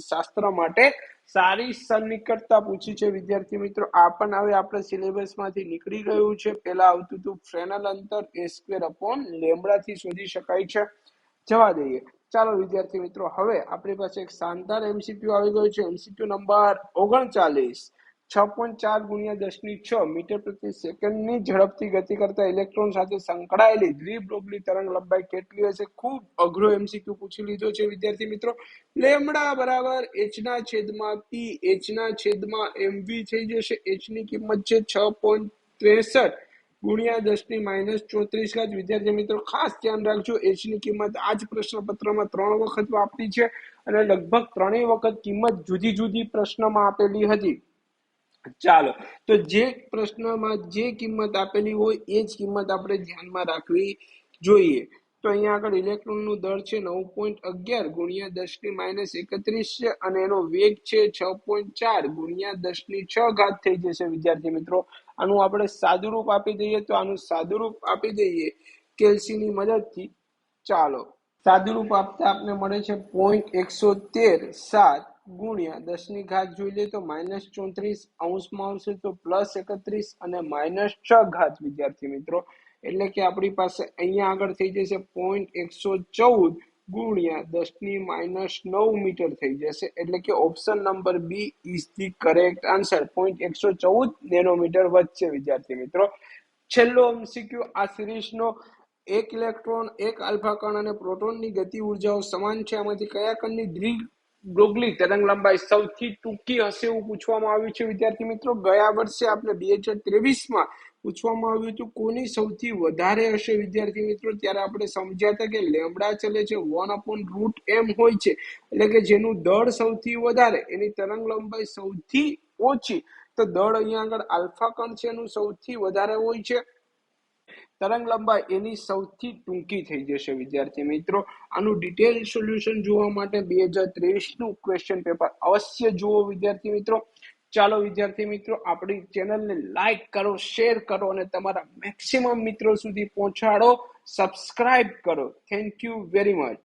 Speaker 1: શાસ્ત્ર માટે સારી સન્નિકટતા પૂછી છે. વિદ્યાર્થી મિત્રો, આ પણ હવે આપણે સિલેબસમાંથી નીકળી ગયું છે. પહેલા આવતું હતું ફ્રેનલ અંતર a²/λ થી શોધી શકાય છે. જવા દઈએ. ચાલો વિદ્યાર્થી મિત્રો, હવે આપણી પાસે એક શાનદાર MCQ આવી ગયો છે. MCQ number 39. 6.4 ગુણ્યા 10⁶ મીટર પ્રતિ સેકન્ડની ઝડપથી ગતિ કરતા ઇલેક્ટ્રોન સાથે સંકળાયેલી દ્વિબ્રોગલી તરંગ લંબાઈ કેટલી હશે? ખૂબ અઘરો MCQ પૂછી લીધો છે વિદ્યાર્થી મિત્રો. લેમડા બરાબર h/p h/mv થઈ જશે. h ની કિંમત છે 6.63 ગુણ્યા 10⁻⁴. વિદ્યાર્થી મિત્રો, ખાસ ધ્યાન રાખજો, h ની કિંમત આ જ પ્રશ્નપત્રમાં 3 વખત આપી છે અને લગભગ 3 વખત કિંમત જુદી જુદી પ્રશ્નમાં આપેલી હતી. ચાલો, તો જે પ્રશ્નમાં જે કિંમત આપેલી હોય એ જ કિંમત આપણે ધ્યાનમાં રાખવી જોઈએ. તો અહીંયા આગળ ઇલેક્ટ્રોનનું દળ છે 9.11 ગુણ્યા 10⁻31 છે અને એનો વેગ છે 6.4 ગુણ્યા 10⁶ ઘાત થઈ જશે. વિદ્યાર્થી મિત્રો, આનું આપણે સાદું રૂપ આપી દઈએ તો આનું સાદું રૂપ આપી દઈએ કેલ્સીની મદદથી. ચાલો, સાદું રૂપ આપતા આપણે મળે છે 0.113 ગુણ્યા 10 ની ઘાત જોઈ લે તો -34 અંશમાં આવશે તો +31 અને -6 ઘાત. વિદ્યાર્થી મિત્રો, એટલે કે આપણી પાસે અહીંયા આગળ થઈ જશે 0.114 ગુણ્યા 10⁻⁹ મીટર થઈ જશે. એટલે કે option number B is the correct answer. 0.114 nanometre વધશે. વિદ્યાર્થી મિત્રો, છેલ્લો MCQ આ સિરીઝનો. એક ઇલેક્ટ્રોન, એક આલ્ફા કણ અને પ્રોટોનની ગતિ ઉર્જાઓ સમાન છે. આમાંથી કયા કણની દ્વિબ્રોગલી તરંગ લંબાઈ સૌથી ટૂંકી હશે એવું પૂછવામાં આવ્યું છે. વિદ્યાર્થી મિત્રો, ગયા વર્ષે આપણે 2023માં પૂછવામાં આવ્યું હતું કોની સૌથી વધારે હશે. વિદ્યાર્થી મિત્રો, ત્યારે આપણે સમજ્યા હતા કે લેમડા ચલે છે 1/√m હોય છે, એટલે કે જેનું દળ સૌથી વધારે એની તરંગ લંબાઈ સૌથી ઓછી. તો દળ અહીંયા આગળ આલ્ફા કણ છે એનું સૌથી વધારે હોય છે, તરંગ લંબાઈ એની સૌથી ટૂંકી થઈ જશે. વિદ્યાર્થી મિત્રો, આનું ડિટેલ સોલ્યુશન જોવા માટે 2023નું ક્વેશ્ચન પેપર અવશ્ય જુઓ. વિદ્યાર્થી મિત્રો, ચાલો વિદ્યાર્થી મિત્રો, આપણી ચેનલને લાઈક કરો, શેર કરો અને તમારા મેક્સિમમ મિત્રો સુધી પહોંચાડો. સબસ્ક્રાઇબ કરો. Thank you very much.